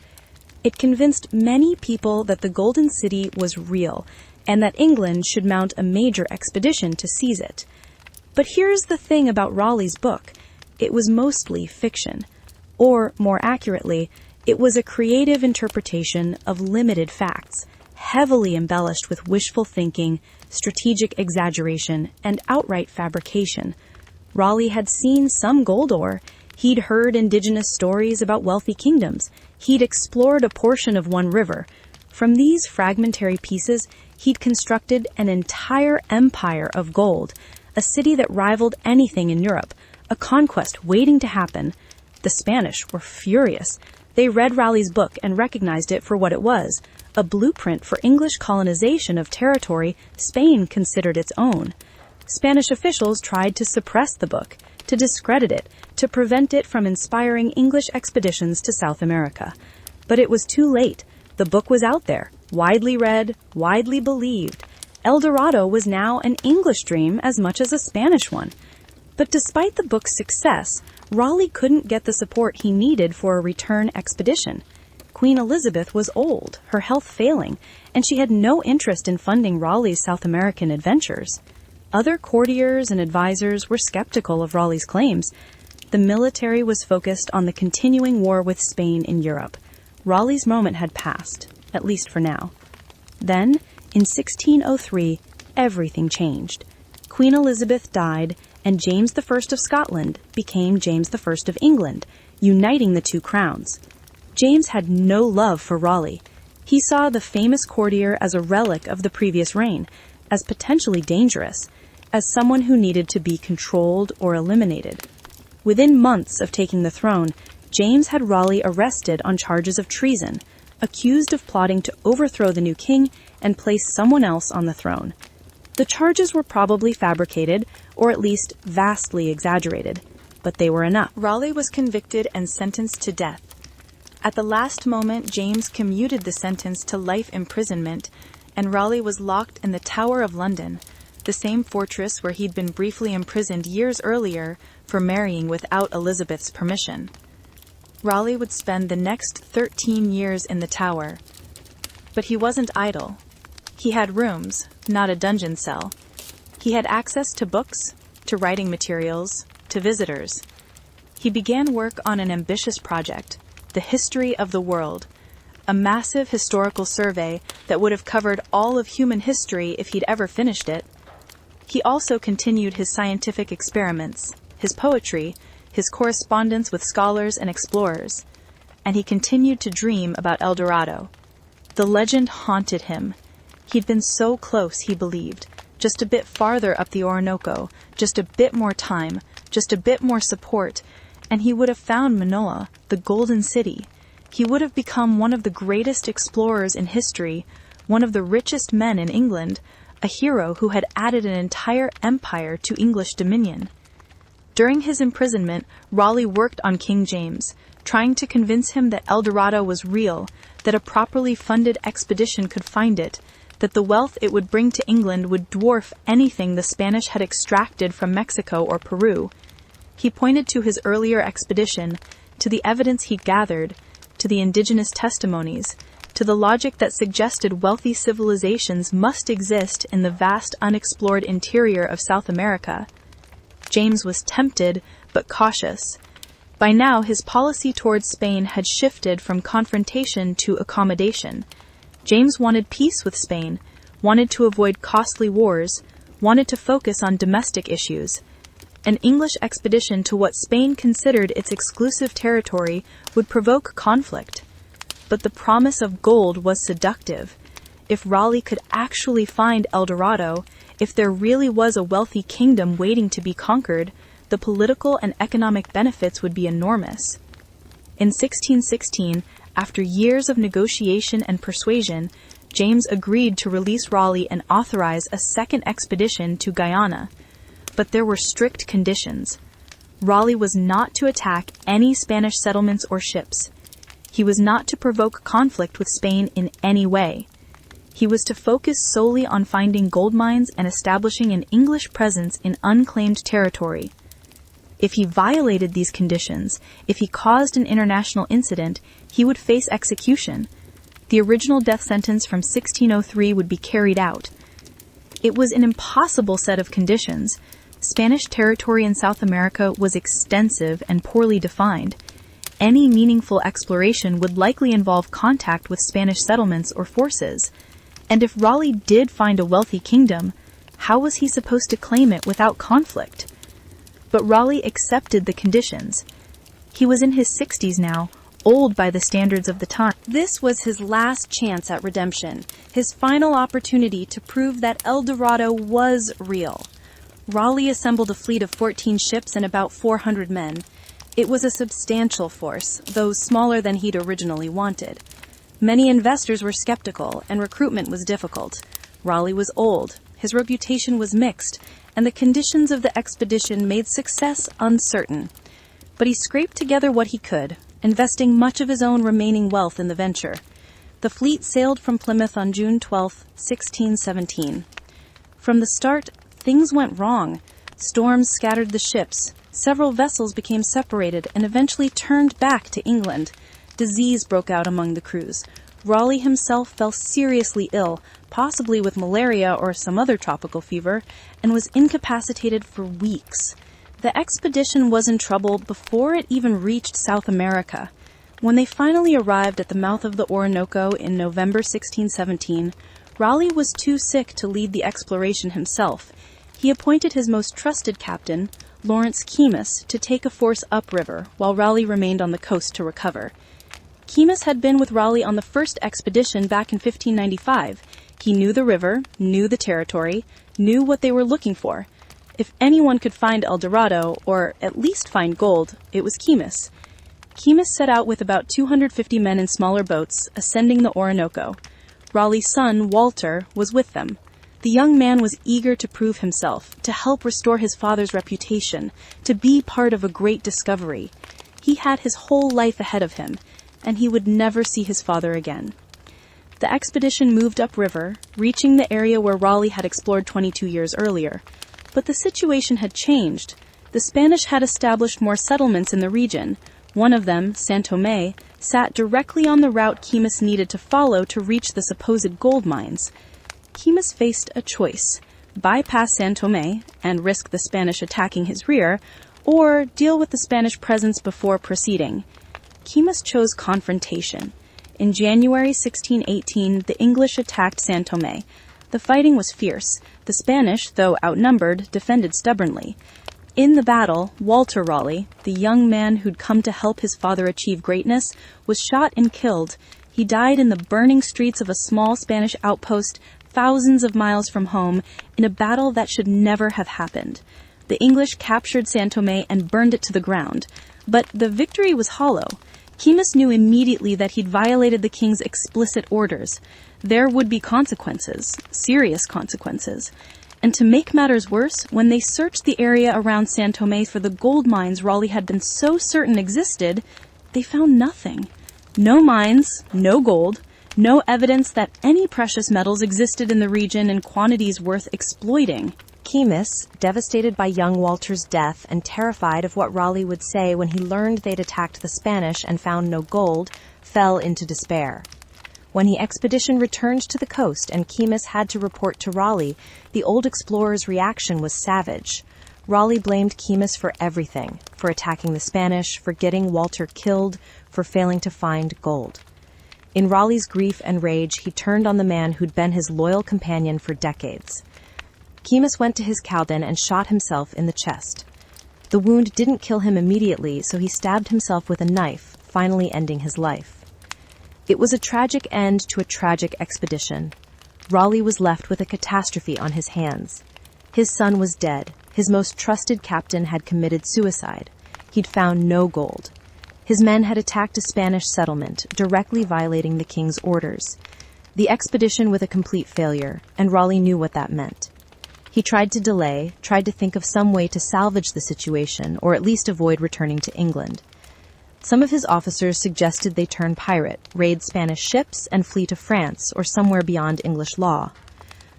It convinced many people that the Golden City was real, and that England should mount a major expedition to seize it. But here's the thing about Raleigh's book. It was mostly fiction. Or, more accurately, it was a creative interpretation of limited facts, heavily embellished with wishful thinking, strategic exaggeration, and outright fabrication. Raleigh had seen some gold ore. He'd heard indigenous stories about wealthy kingdoms. He'd explored a portion of one river. From these fragmentary pieces, he'd constructed an entire empire of gold, a city that rivaled anything in Europe, a conquest waiting to happen. The Spanish were furious. They read Raleigh's book and recognized it for what it was, a blueprint for English colonization of territory Spain considered its own. Spanish officials tried to suppress the book, to discredit it, to prevent it from inspiring English expeditions to South America. But it was too late. The book was out there, widely read, widely believed. Eldorado was now an English dream as much as a Spanish one. But despite the book's success, Raleigh couldn't get the support he needed for a return expedition. Queen Elizabeth was old, her health failing, and she had no interest in funding Raleigh's South American adventures. Other courtiers and advisors were skeptical of Raleigh's claims. The military was focused on the continuing war with Spain in Europe. Raleigh's moment had passed, at least for now. Then, in 1603, everything changed. Queen Elizabeth died, and James I of Scotland became James I of England, uniting the two crowns. James had no love for Raleigh. He saw the famous courtier as a relic of the previous reign, as potentially dangerous, as someone who needed to be controlled or eliminated. Within months of taking the throne, James had Raleigh arrested on charges of treason, accused of plotting to overthrow the new king and place someone else on the throne. The charges were probably fabricated, or at least vastly exaggerated, but they were enough. Raleigh was convicted and sentenced to death. At the last moment, James commuted the sentence to life imprisonment, and Raleigh was locked in the Tower of London, the same fortress where he'd been briefly imprisoned years earlier for marrying without Elizabeth's permission. Raleigh would spend the next 13 years in the Tower. But he wasn't idle. He had rooms, not a dungeon cell. He had access to books, to writing materials, to visitors. He began work on an ambitious project, the history of the world, a massive historical survey that would have covered all of human history if he'd ever finished it. He also continued his scientific experiments, his poetry, his correspondence with scholars and explorers, and he continued to dream about Eldorado. The legend haunted him. He'd been so close, he believed, just a bit farther up the Orinoco, just a bit more time, just a bit more support, and he would have found Manoa, the Golden City. He would have become one of the greatest explorers in history, one of the richest men in England, a hero who had added an entire empire to English dominion. During his imprisonment, Raleigh worked on King James, trying to convince him that Eldorado was real, that a properly funded expedition could find it, that the wealth it would bring to England would dwarf anything the Spanish had extracted from Mexico or Peru. He pointed to his earlier expedition, to the evidence he'd gathered, to the indigenous testimonies, to the logic that suggested wealthy civilizations must exist in the vast unexplored interior of South America. James was tempted, but cautious. By now, his policy towards Spain had shifted from confrontation to accommodation. James wanted peace with Spain, wanted to avoid costly wars, wanted to focus on domestic issues. An English expedition to what Spain considered its exclusive territory would provoke conflict. But the promise of gold was seductive. If Raleigh could actually find Eldorado, if there really was a wealthy kingdom waiting to be conquered, the political and economic benefits would be enormous. In 1616, after years of negotiation and persuasion, James agreed to release Raleigh and authorize a second expedition to Guyana. But there were strict conditions. Raleigh was not to attack any Spanish settlements or ships. He was not to provoke conflict with Spain in any way. He was to focus solely on finding gold mines and establishing an English presence in unclaimed territory. If he violated these conditions, if he caused an international incident, he would face execution. The original death sentence from 1603 would be carried out. It was an impossible set of conditions. Spanish territory in South America was extensive and poorly defined. Any meaningful exploration would likely involve contact with Spanish settlements or forces. And if Raleigh did find a wealthy kingdom, how was he supposed to claim it without conflict? But Raleigh accepted the conditions. He was in his 60s now, old by the standards of the time. This was his last chance at redemption, his final opportunity to prove that Eldorado was real. Raleigh assembled a fleet of 14 ships and about 400 men. It was a substantial force, though smaller than he'd originally wanted. Many investors were skeptical, and recruitment was difficult. Raleigh was old, his reputation was mixed, and the conditions of the expedition made success uncertain. But he scraped together what he could, investing much of his own remaining wealth in the venture. The fleet sailed from Plymouth on June 12, 1617. From the start, things went wrong. Storms scattered the ships. Several vessels became separated and eventually turned back to England. Disease broke out among the crews. Raleigh himself fell seriously ill, possibly with malaria or some other tropical fever, and was incapacitated for weeks. The expedition was in trouble before it even reached South America. When they finally arrived at the mouth of the Orinoco in November 1617, Raleigh was too sick to lead the exploration himself. He appointed his most trusted captain, Lawrence Keymis, to take a force upriver, while Raleigh remained on the coast to recover. Keymis had been with Raleigh on the first expedition back in 1595. He knew the river, knew the territory, knew what they were looking for. If anyone could find Eldorado, or at least find gold, it was Keymis. Keymis set out with about 250 men in smaller boats, ascending the Orinoco. Raleigh's son, Walter, was with them. The young man was eager to prove himself, to help restore his father's reputation, to be part of a great discovery. He had his whole life ahead of him, and he would never see his father again. The expedition moved upriver, reaching the area where Raleigh had explored 22 years earlier. But the situation had changed. The Spanish had established more settlements in the region. One of them, San Tomé, sat directly on the route Keymis needed to follow to reach the supposed gold mines. Keymis faced a choice: bypass San Tomé and risk the Spanish attacking his rear, or deal with the Spanish presence before proceeding. Keymis chose confrontation. In January 1618, the English attacked San Tomé. The fighting was fierce. The Spanish, though outnumbered, defended stubbornly. In the battle, Walter Raleigh, the young man who'd come to help his father achieve greatness, was shot and killed. He died in the burning streets of a small Spanish outpost thousands of miles from home in a battle that should never have happened. The English captured San Tomé and burned it to the ground. But the victory was hollow. Keymis knew immediately that he'd violated the king's explicit orders. There would be consequences, serious consequences. And to make matters worse, when they searched the area around San Tomé for the gold mines Raleigh had been so certain existed, they found nothing. No mines, no gold, no evidence that any precious metals existed in the region in quantities worth exploiting. Keymis, devastated by young Walter's death and terrified of what Raleigh would say when he learned they'd attacked the Spanish and found no gold, fell into despair. When the expedition returned to the coast and Keymis had to report to Raleigh, the old explorer's reaction was savage. Raleigh blamed Keymis for everything, for attacking the Spanish, for getting Walter killed, for failing to find gold. In Raleigh's grief and rage, he turned on the man who'd been his loyal companion for decades. Keymis went to his cabin and shot himself in the chest. The wound didn't kill him immediately, so he stabbed himself with a knife, finally ending his life. It was a tragic end to a tragic expedition. Raleigh was left with a catastrophe on his hands. His son was dead. His most trusted captain had committed suicide. He'd found no gold. His men had attacked a Spanish settlement, directly violating the king's orders. The expedition was a complete failure, and Raleigh knew what that meant. He tried to delay, tried to think of some way to salvage the situation, or at least avoid returning to England. Some of his officers suggested they turn pirate, raid Spanish ships, and flee to France or somewhere beyond English law.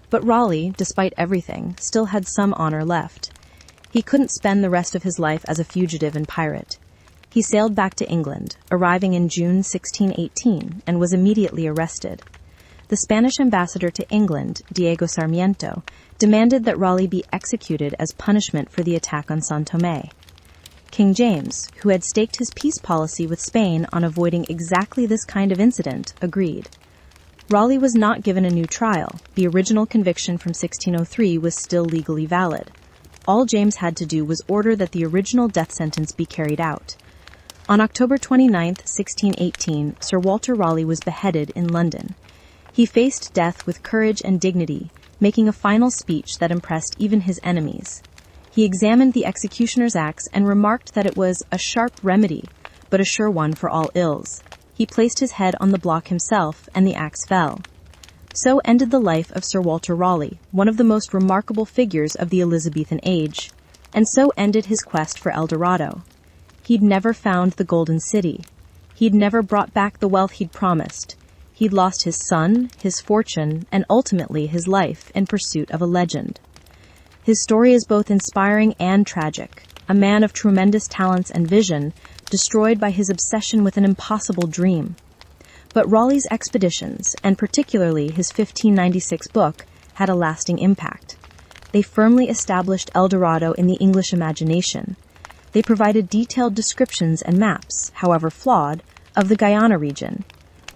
But Raleigh, despite everything, still had some honor left. He couldn't spend the rest of his life as a fugitive and pirate. He sailed back to England, arriving in June 1618, and was immediately arrested. The Spanish ambassador to England, Diego Sarmiento, demanded that Raleigh be executed as punishment for the attack on São Tomé. King James, who had staked his peace policy with Spain on avoiding exactly this kind of incident, agreed. Raleigh was not given a new trial. The original conviction from 1603 was still legally valid. All James had to do was order that the original death sentence be carried out. On October 29, 1618, Sir Walter Raleigh was beheaded in London. He faced death with courage and dignity, making a final speech that impressed even his enemies. He examined the executioner's axe and remarked that it was a sharp remedy, but a sure one for all ills. He placed his head on the block himself, and the axe fell. So ended the life of Sir Walter Raleigh, one of the most remarkable figures of the Elizabethan age, and so ended his quest for Eldorado. He'd never found the Golden City. He'd never brought back the wealth he'd promised. He'd lost his son, his fortune, and ultimately his life in pursuit of a legend. His story is both inspiring and tragic. A man of tremendous talents and vision, destroyed by his obsession with an impossible dream. But Raleigh's expeditions, and particularly his 1596 book, had a lasting impact. They firmly established Eldorado in the English imagination. They provided detailed descriptions and maps, however flawed, of the Guyana region.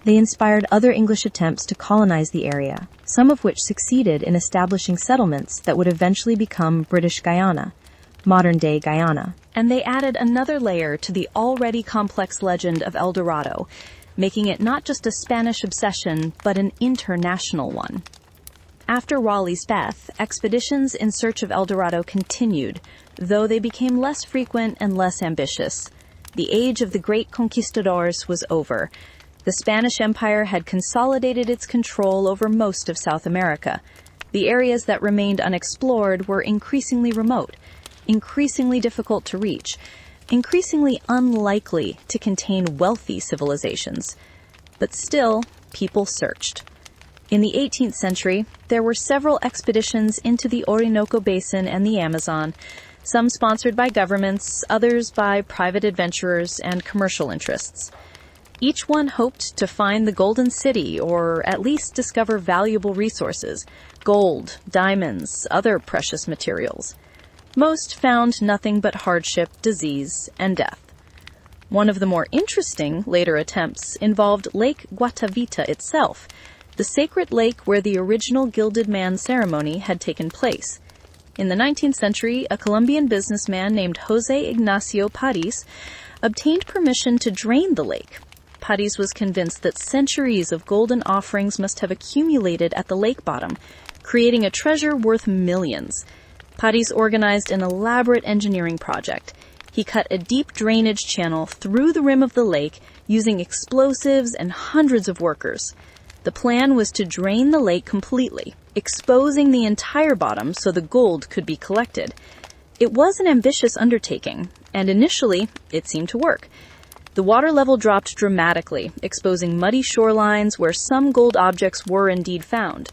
They inspired other English attempts to colonize the area, some of which succeeded in establishing settlements that would eventually become British Guyana, modern-day Guyana. And they added another layer to the already complex legend of Eldorado, making it not just a Spanish obsession, but an international one. After Raleigh's death, expeditions in search of Eldorado continued, though they became less frequent and less ambitious. The age of the great conquistadors was over. The Spanish Empire had consolidated its control over most of South America. The areas that remained unexplored were increasingly remote, increasingly difficult to reach, increasingly unlikely to contain wealthy civilizations. But still, people searched. In the 18th century, there were several expeditions into the Orinoco Basin and the Amazon, some sponsored by governments, others by private adventurers and commercial interests. Each one hoped to find the Golden City, or at least discover valuable resources, gold, diamonds, other precious materials. Most found nothing but hardship, disease, and death. One of the more interesting later attempts involved Lake Guatavita itself, the sacred lake where the original Gilded Man ceremony had taken place. In the 19th century, a Colombian businessman named José Ignacio París obtained permission to drain the lake. París was convinced that centuries of golden offerings must have accumulated at the lake bottom, creating a treasure worth millions. París organized an elaborate engineering project. He cut a deep drainage channel through the rim of the lake using explosives and hundreds of workers. The plan was to drain the lake completely, exposing the entire bottom so the gold could be collected. It was an ambitious undertaking, and initially it seemed to work. The water level dropped dramatically, exposing muddy shorelines where some gold objects were indeed found.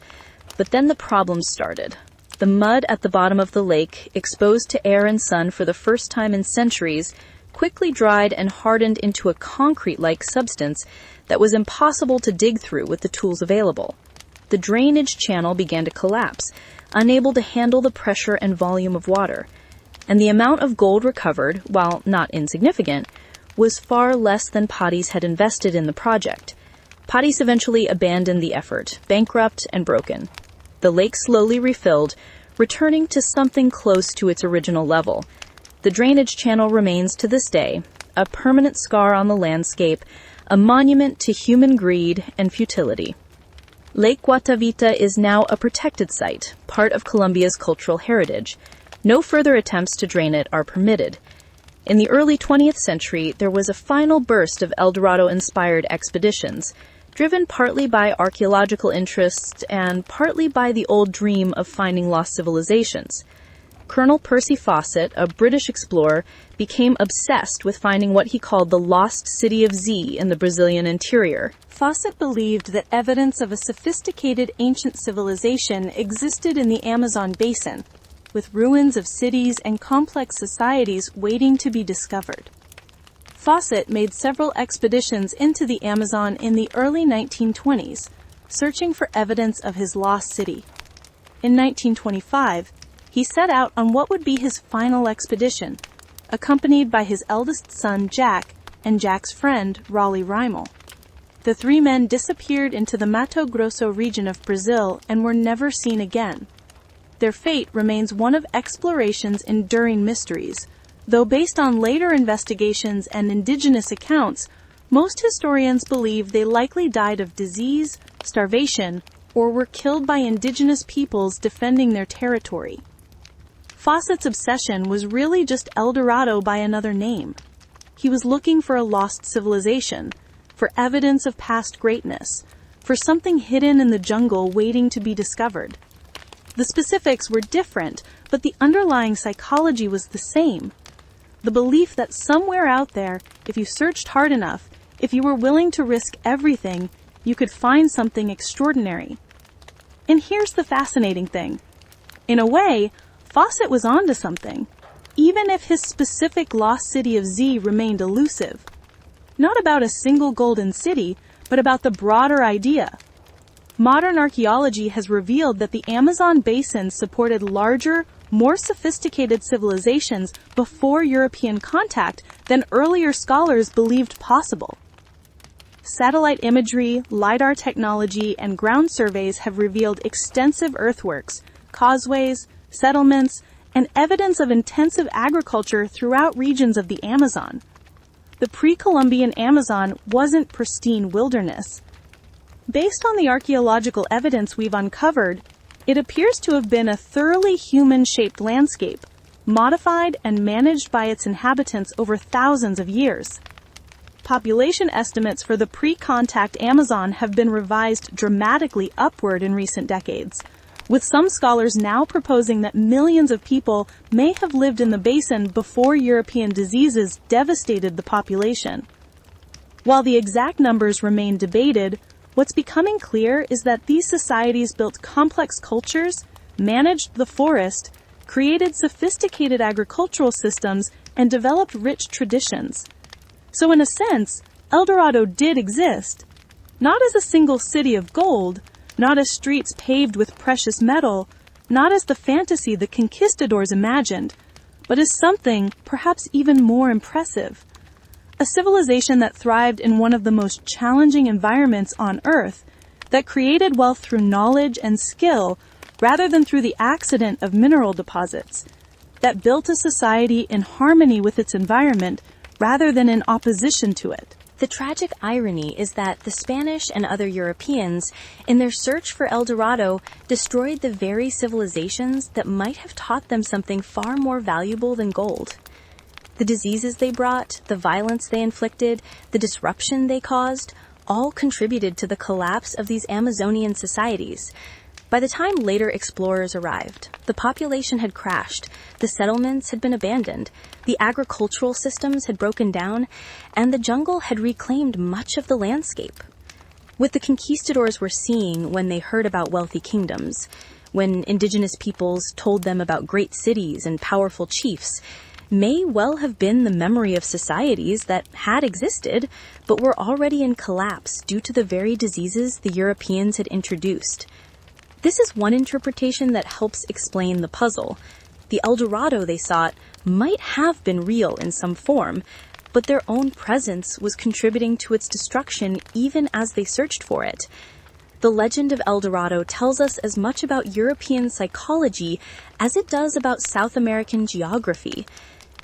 But then the problems started. The mud at the bottom of the lake, exposed to air and sun for the first time in centuries, quickly dried and hardened into a concrete-like substance that was impossible to dig through with the tools available. The drainage channel began to collapse, unable to handle the pressure and volume of water, and the amount of gold recovered, while not insignificant, was far less than Padis had invested in the project. Padis eventually abandoned the effort, bankrupt and broken. The lake slowly refilled, returning to something close to its original level. The drainage channel remains to this day, a permanent scar on the landscape, a monument to human greed and futility. Lake Guatavita is now a protected site, part of Colombia's cultural heritage. No further attempts to drain it are permitted. In the early 20th century, there was a final burst of Eldorado-inspired expeditions, driven partly by archaeological interests and partly by the old dream of finding lost civilizations. Colonel Percy Fawcett, a British explorer, became obsessed with finding what he called the lost city of Z in the Brazilian interior. Fawcett believed that evidence of a sophisticated ancient civilization existed in the Amazon basin, with ruins of cities and complex societies waiting to be discovered. Fawcett made several expeditions into the Amazon in the early 1920s, searching for evidence of his lost city. In 1925, he set out on what would be his final expedition, accompanied by his eldest son Jack and Jack's friend Raleigh Rymel. The three men disappeared into the Mato Grosso region of Brazil and were never seen again. Their fate remains one of exploration's enduring mysteries, though based on later investigations and indigenous accounts, most historians believe they likely died of disease, starvation, or were killed by indigenous peoples defending their territory. Fawcett's obsession was really just Eldorado by another name. He was looking for a lost civilization, for evidence of past greatness, for something hidden in the jungle waiting to be discovered. The specifics were different, but the underlying psychology was the same. The belief that somewhere out there, if you searched hard enough, if you were willing to risk everything, you could find something extraordinary. And here's the fascinating thing. In a way, Fawcett was onto something, even if his specific lost city of Z remained elusive. Not about a single golden city, but about the broader idea. Modern archaeology has revealed that the Amazon basin supported larger, more sophisticated civilizations before European contact than earlier scholars believed possible. Satellite imagery, LiDAR technology, and ground surveys have revealed extensive earthworks, causeways, settlements, and evidence of intensive agriculture throughout regions of the Amazon. The pre-Columbian Amazon wasn't pristine wilderness. Based on the archaeological evidence we've uncovered, it appears to have been a thoroughly human-shaped landscape, modified and managed by its inhabitants over thousands of years. Population estimates for the pre-contact Amazon have been revised dramatically upward in recent decades, with some scholars now proposing that millions of people may have lived in the basin before European diseases devastated the population. While the exact numbers remain debated, what's becoming clear is that these societies built complex cultures, managed the forest, created sophisticated agricultural systems, and developed rich traditions. So in a sense, Eldorado did exist, not as a single city of gold, not as streets paved with precious metal, not as the fantasy the conquistadors imagined, but as something perhaps even more impressive. A civilization that thrived in one of the most challenging environments on Earth, that created wealth through knowledge and skill rather than through the accident of mineral deposits, that built a society in harmony with its environment rather than in opposition to it. The tragic irony is that the Spanish and other Europeans, in their search for El Dorado, destroyed the very civilizations that might have taught them something far more valuable than gold. The diseases they brought, the violence they inflicted, the disruption they caused, all contributed to the collapse of these Amazonian societies. By the time later explorers arrived, the population had crashed, the settlements had been abandoned, the agricultural systems had broken down, and the jungle had reclaimed much of the landscape. What the conquistadors were seeing when they heard about wealthy kingdoms, when indigenous peoples told them about great cities and powerful chiefs, may well have been the memory of societies that had existed, but were already in collapse due to the very diseases the Europeans had introduced. This is one interpretation that helps explain the puzzle. The Eldorado they sought might have been real in some form, but their own presence was contributing to its destruction even as they searched for it. The legend of Eldorado tells us as much about European psychology as it does about South American geography.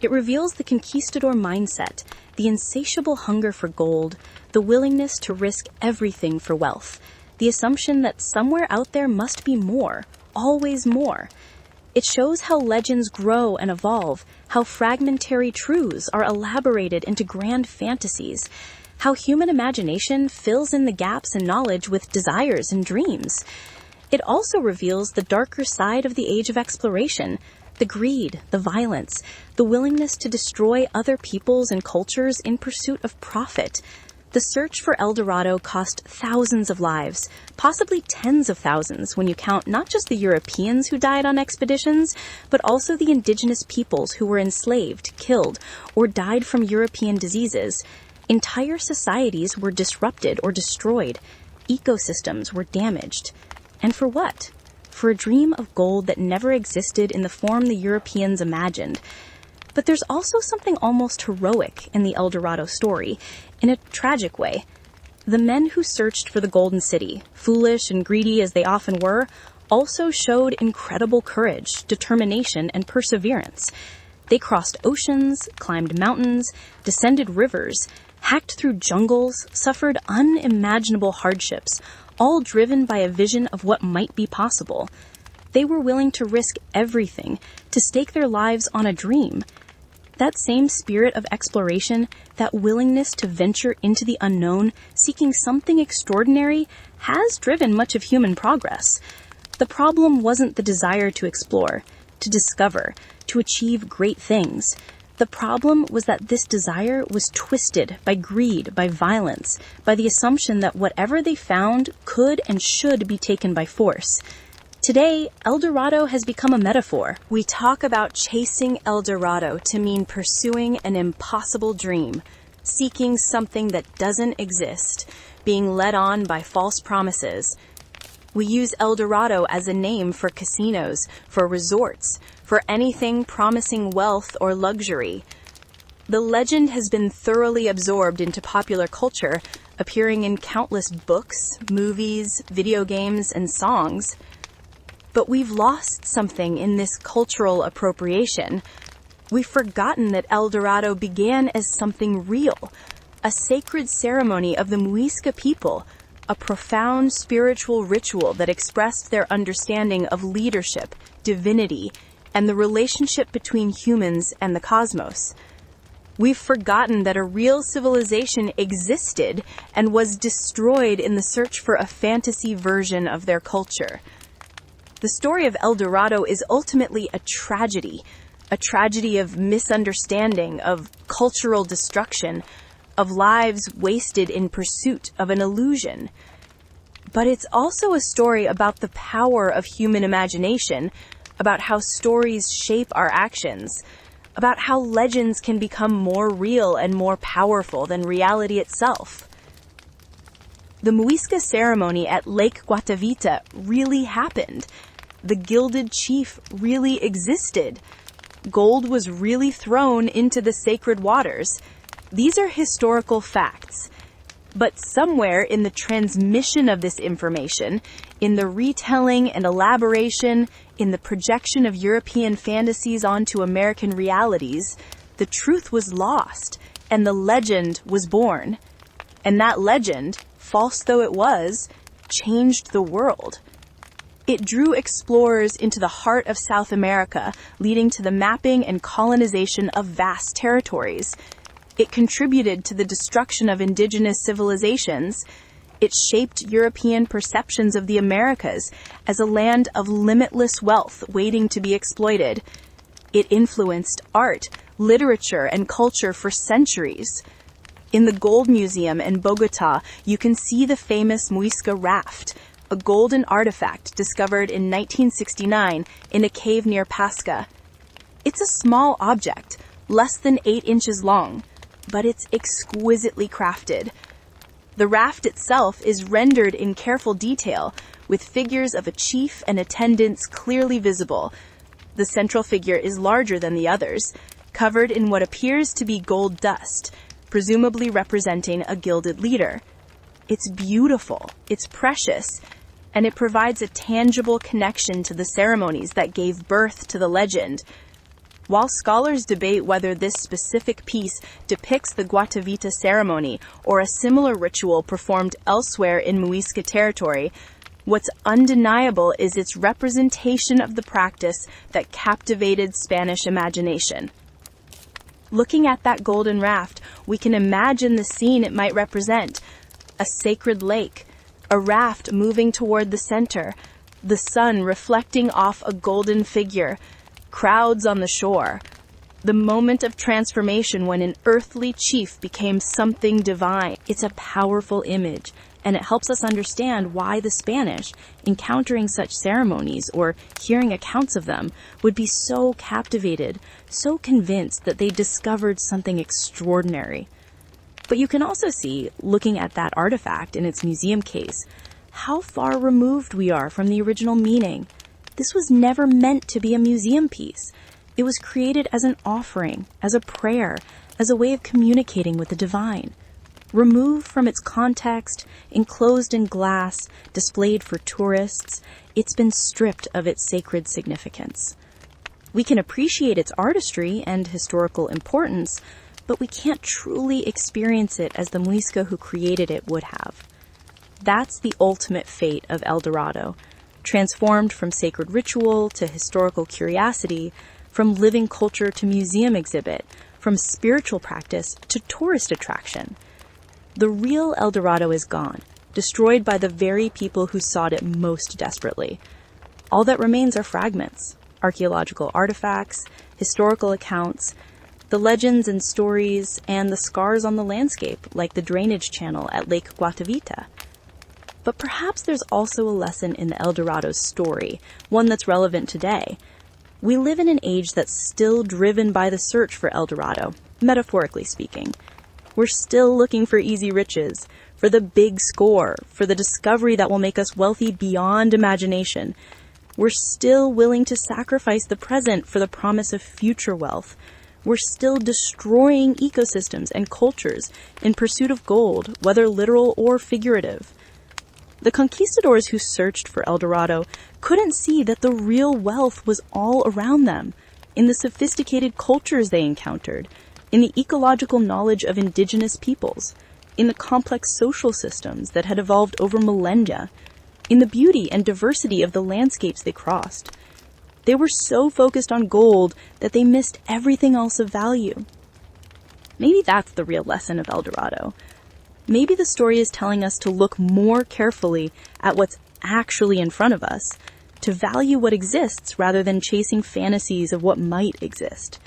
It reveals the conquistador mindset, the insatiable hunger for gold, the willingness to risk everything for wealth, the assumption that somewhere out there must be more, always more. It shows how legends grow and evolve, how fragmentary truths are elaborated into grand fantasies, how human imagination fills in the gaps in knowledge with desires and dreams. It also reveals the darker side of the age of exploration, the greed, the violence, the willingness to destroy other peoples and cultures in pursuit of profit. The search for Eldorado cost thousands of lives, possibly tens of thousands when you count not just the Europeans who died on expeditions, but also the indigenous peoples who were enslaved, killed, or died from European diseases. Entire societies were disrupted or destroyed. Ecosystems were damaged. And for what? For a dream of gold that never existed in the form the Europeans imagined. But there's also something almost heroic in the Eldorado story, in a tragic way. The men who searched for the Golden City, foolish and greedy as they often were, also showed incredible courage, determination, and perseverance. They crossed oceans, climbed mountains, descended rivers, hacked through jungles, suffered unimaginable hardships, all driven by a vision of what might be possible. They were willing to risk everything, to stake their lives on a dream. That same spirit of exploration, that willingness to venture into the unknown, seeking something extraordinary, has driven much of human progress. The problem wasn't the desire to explore, to discover, to achieve great things. The problem was that this desire was twisted by greed, by violence, by the assumption that whatever they found could and should be taken by force. Today, Eldorado has become a metaphor. We talk about chasing Eldorado to mean pursuing an impossible dream, seeking something that doesn't exist, being led on by false promises. We use Eldorado as a name for casinos, for resorts, for anything promising wealth or luxury. The legend has been thoroughly absorbed into popular culture, appearing in countless books, movies, video games, and songs. But we've lost something in this cultural appropriation. We've forgotten that Eldorado began as something real, a sacred ceremony of the Muisca people, a profound spiritual ritual that expressed their understanding of leadership, divinity, and the relationship between humans and the cosmos. We've forgotten that a real civilization existed and was destroyed in the search for a fantasy version of their culture. The story of Eldorado is ultimately a tragedy of misunderstanding, of cultural destruction, of lives wasted in pursuit of an illusion. But it's also a story about the power of human imagination, about how stories shape our actions, about how legends can become more real and more powerful than reality itself. The Muisca ceremony at Lake Guatavita really happened. The gilded chief really existed. Gold was really thrown into the sacred waters. These are historical facts. But somewhere in the transmission of this information, in the retelling and elaboration, in the projection of European fantasies onto American realities, the truth was lost, and the legend was born. And that legend, false though it was, changed the world. It drew explorers into the heart of South America, leading to the mapping and colonization of vast territories. It contributed to the destruction of indigenous civilizations. It shaped European perceptions of the Americas as a land of limitless wealth waiting to be exploited. It influenced art, literature, and culture for centuries. In the Gold Museum in Bogota, you can see the famous Muisca raft, a golden artifact discovered in 1969 in a cave near Pasca. It's a small object, less than 8 inches long, but it's exquisitely crafted. The raft itself is rendered in careful detail, with figures of a chief and attendants clearly visible. The central figure is larger than the others, covered in what appears to be gold dust, presumably representing a gilded leader. It's beautiful, it's precious, and it provides a tangible connection to the ceremonies that gave birth to the legend. While scholars debate whether this specific piece depicts the Guatavita ceremony or a similar ritual performed elsewhere in Muisca territory, what's undeniable is its representation of the practice that captivated Spanish imagination. Looking at that golden raft, we can imagine the scene it might represent: a sacred lake, a raft moving toward the center, the sun reflecting off a golden figure, crowds on the shore. The moment of transformation when an earthly chief became something divine. It's a powerful image, and it helps us understand why the Spanish, encountering such ceremonies or hearing accounts of them, would be so captivated, so convinced that they discovered something extraordinary. But you can also see, looking at that artifact in its museum case, how far removed we are from the original meaning. This was never meant to be a museum piece. It was created as an offering, as a prayer, as a way of communicating with the divine. Removed from its context, enclosed in glass, displayed for tourists, it's been stripped of its sacred significance. We can appreciate its artistry and historical importance, but we can't truly experience it as the Muisca who created it would have. That's the ultimate fate of Eldorado, transformed from sacred ritual to historical curiosity, from living culture to museum exhibit, from spiritual practice to tourist attraction. The real Eldorado is gone, destroyed by the very people who sought it most desperately. All that remains are fragments, archaeological artifacts, historical accounts, the legends and stories, and the scars on the landscape, like the drainage channel at Lake Guatavita. But perhaps there's also a lesson in the Eldorado's story, one that's relevant today. We live in an age that's still driven by the search for Eldorado, metaphorically speaking. We're still looking for easy riches, for the big score, for the discovery that will make us wealthy beyond imagination. We're still willing to sacrifice the present for the promise of future wealth. We're still destroying ecosystems and cultures in pursuit of gold, whether literal or figurative. The conquistadors who searched for Eldorado couldn't see that the real wealth was all around them, in the sophisticated cultures they encountered, in the ecological knowledge of indigenous peoples, in the complex social systems that had evolved over millennia, in the beauty and diversity of the landscapes they crossed. They were so focused on gold that they missed everything else of value. Maybe that's the real lesson of Eldorado. Maybe the story is telling us to look more carefully at what's actually in front of us, to value what exists rather than chasing fantasies of what might exist,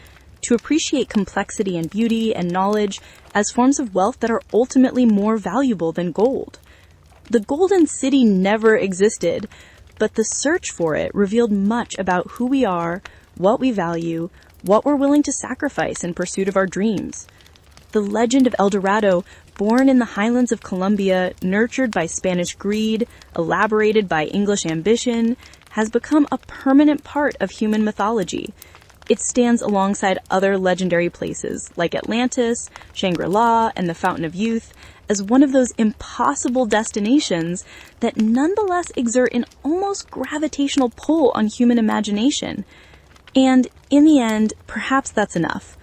to appreciate complexity and beauty and knowledge as forms of wealth that are ultimately more valuable than gold. The Golden City never existed, but the search for it revealed much about who we are, what we value, what we're willing to sacrifice in pursuit of our dreams. The legend of Eldorado, born in the highlands of Colombia, nurtured by Spanish greed, elaborated by English ambition, has become a permanent part of human mythology. It stands alongside other legendary places like Atlantis, Shangri-La, and the Fountain of Youth as one of those impossible destinations that nonetheless exert an almost gravitational pull on human imagination. And in the end, perhaps that's enough.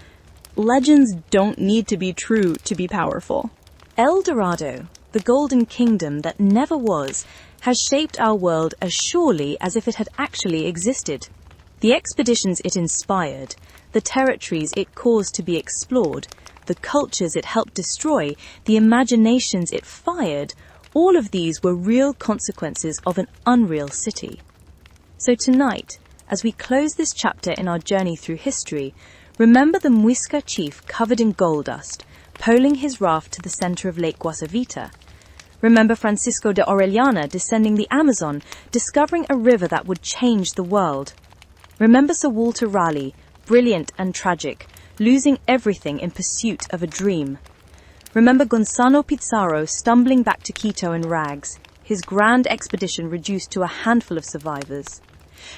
Legends don't need to be true to be powerful. Eldorado, the golden kingdom that never was, has shaped our world as surely as if it had actually existed. The expeditions it inspired, the territories it caused to be explored, the cultures it helped destroy, the imaginations it fired, all of these were real consequences of an unreal city. So tonight, as we close this chapter in our journey through history, remember the Muisca chief covered in gold dust, poling his raft to the center of Lake Guatavita. Remember Francisco de Orellana descending the Amazon, discovering a river that would change the world. Remember Sir Walter Raleigh, brilliant and tragic, losing everything in pursuit of a dream. Remember Gonzalo Pizarro stumbling back to Quito in rags, his grand expedition reduced to a handful of survivors.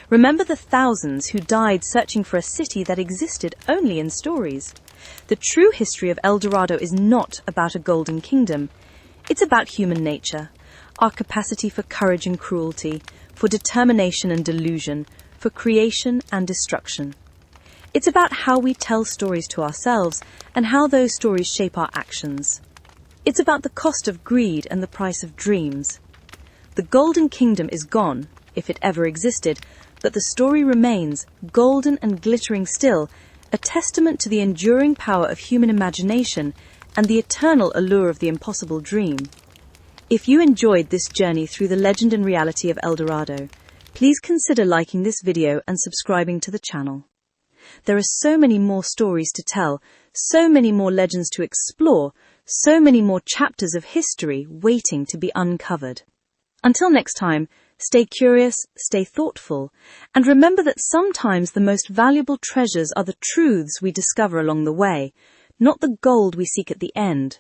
Remember the thousands who died searching for a city that existed only in stories. The true history of Eldorado is not about a golden kingdom. It's about human nature, our capacity for courage and cruelty, for determination and delusion, for creation and destruction. It's about how we tell stories to ourselves and how those stories shape our actions. It's about the cost of greed and the price of dreams. The Golden Kingdom is gone, if it ever existed, but the story remains, golden and glittering still, a testament to the enduring power of human imagination and the eternal allure of the impossible dream. If you enjoyed this journey through the legend and reality of Eldorado, please consider liking this video and subscribing to the channel. There are so many more stories to tell, so many more legends to explore, so many more chapters of history waiting to be uncovered. Until next time, stay curious, stay thoughtful, and remember that sometimes the most valuable treasures are the truths we discover along the way, not the gold we seek at the end.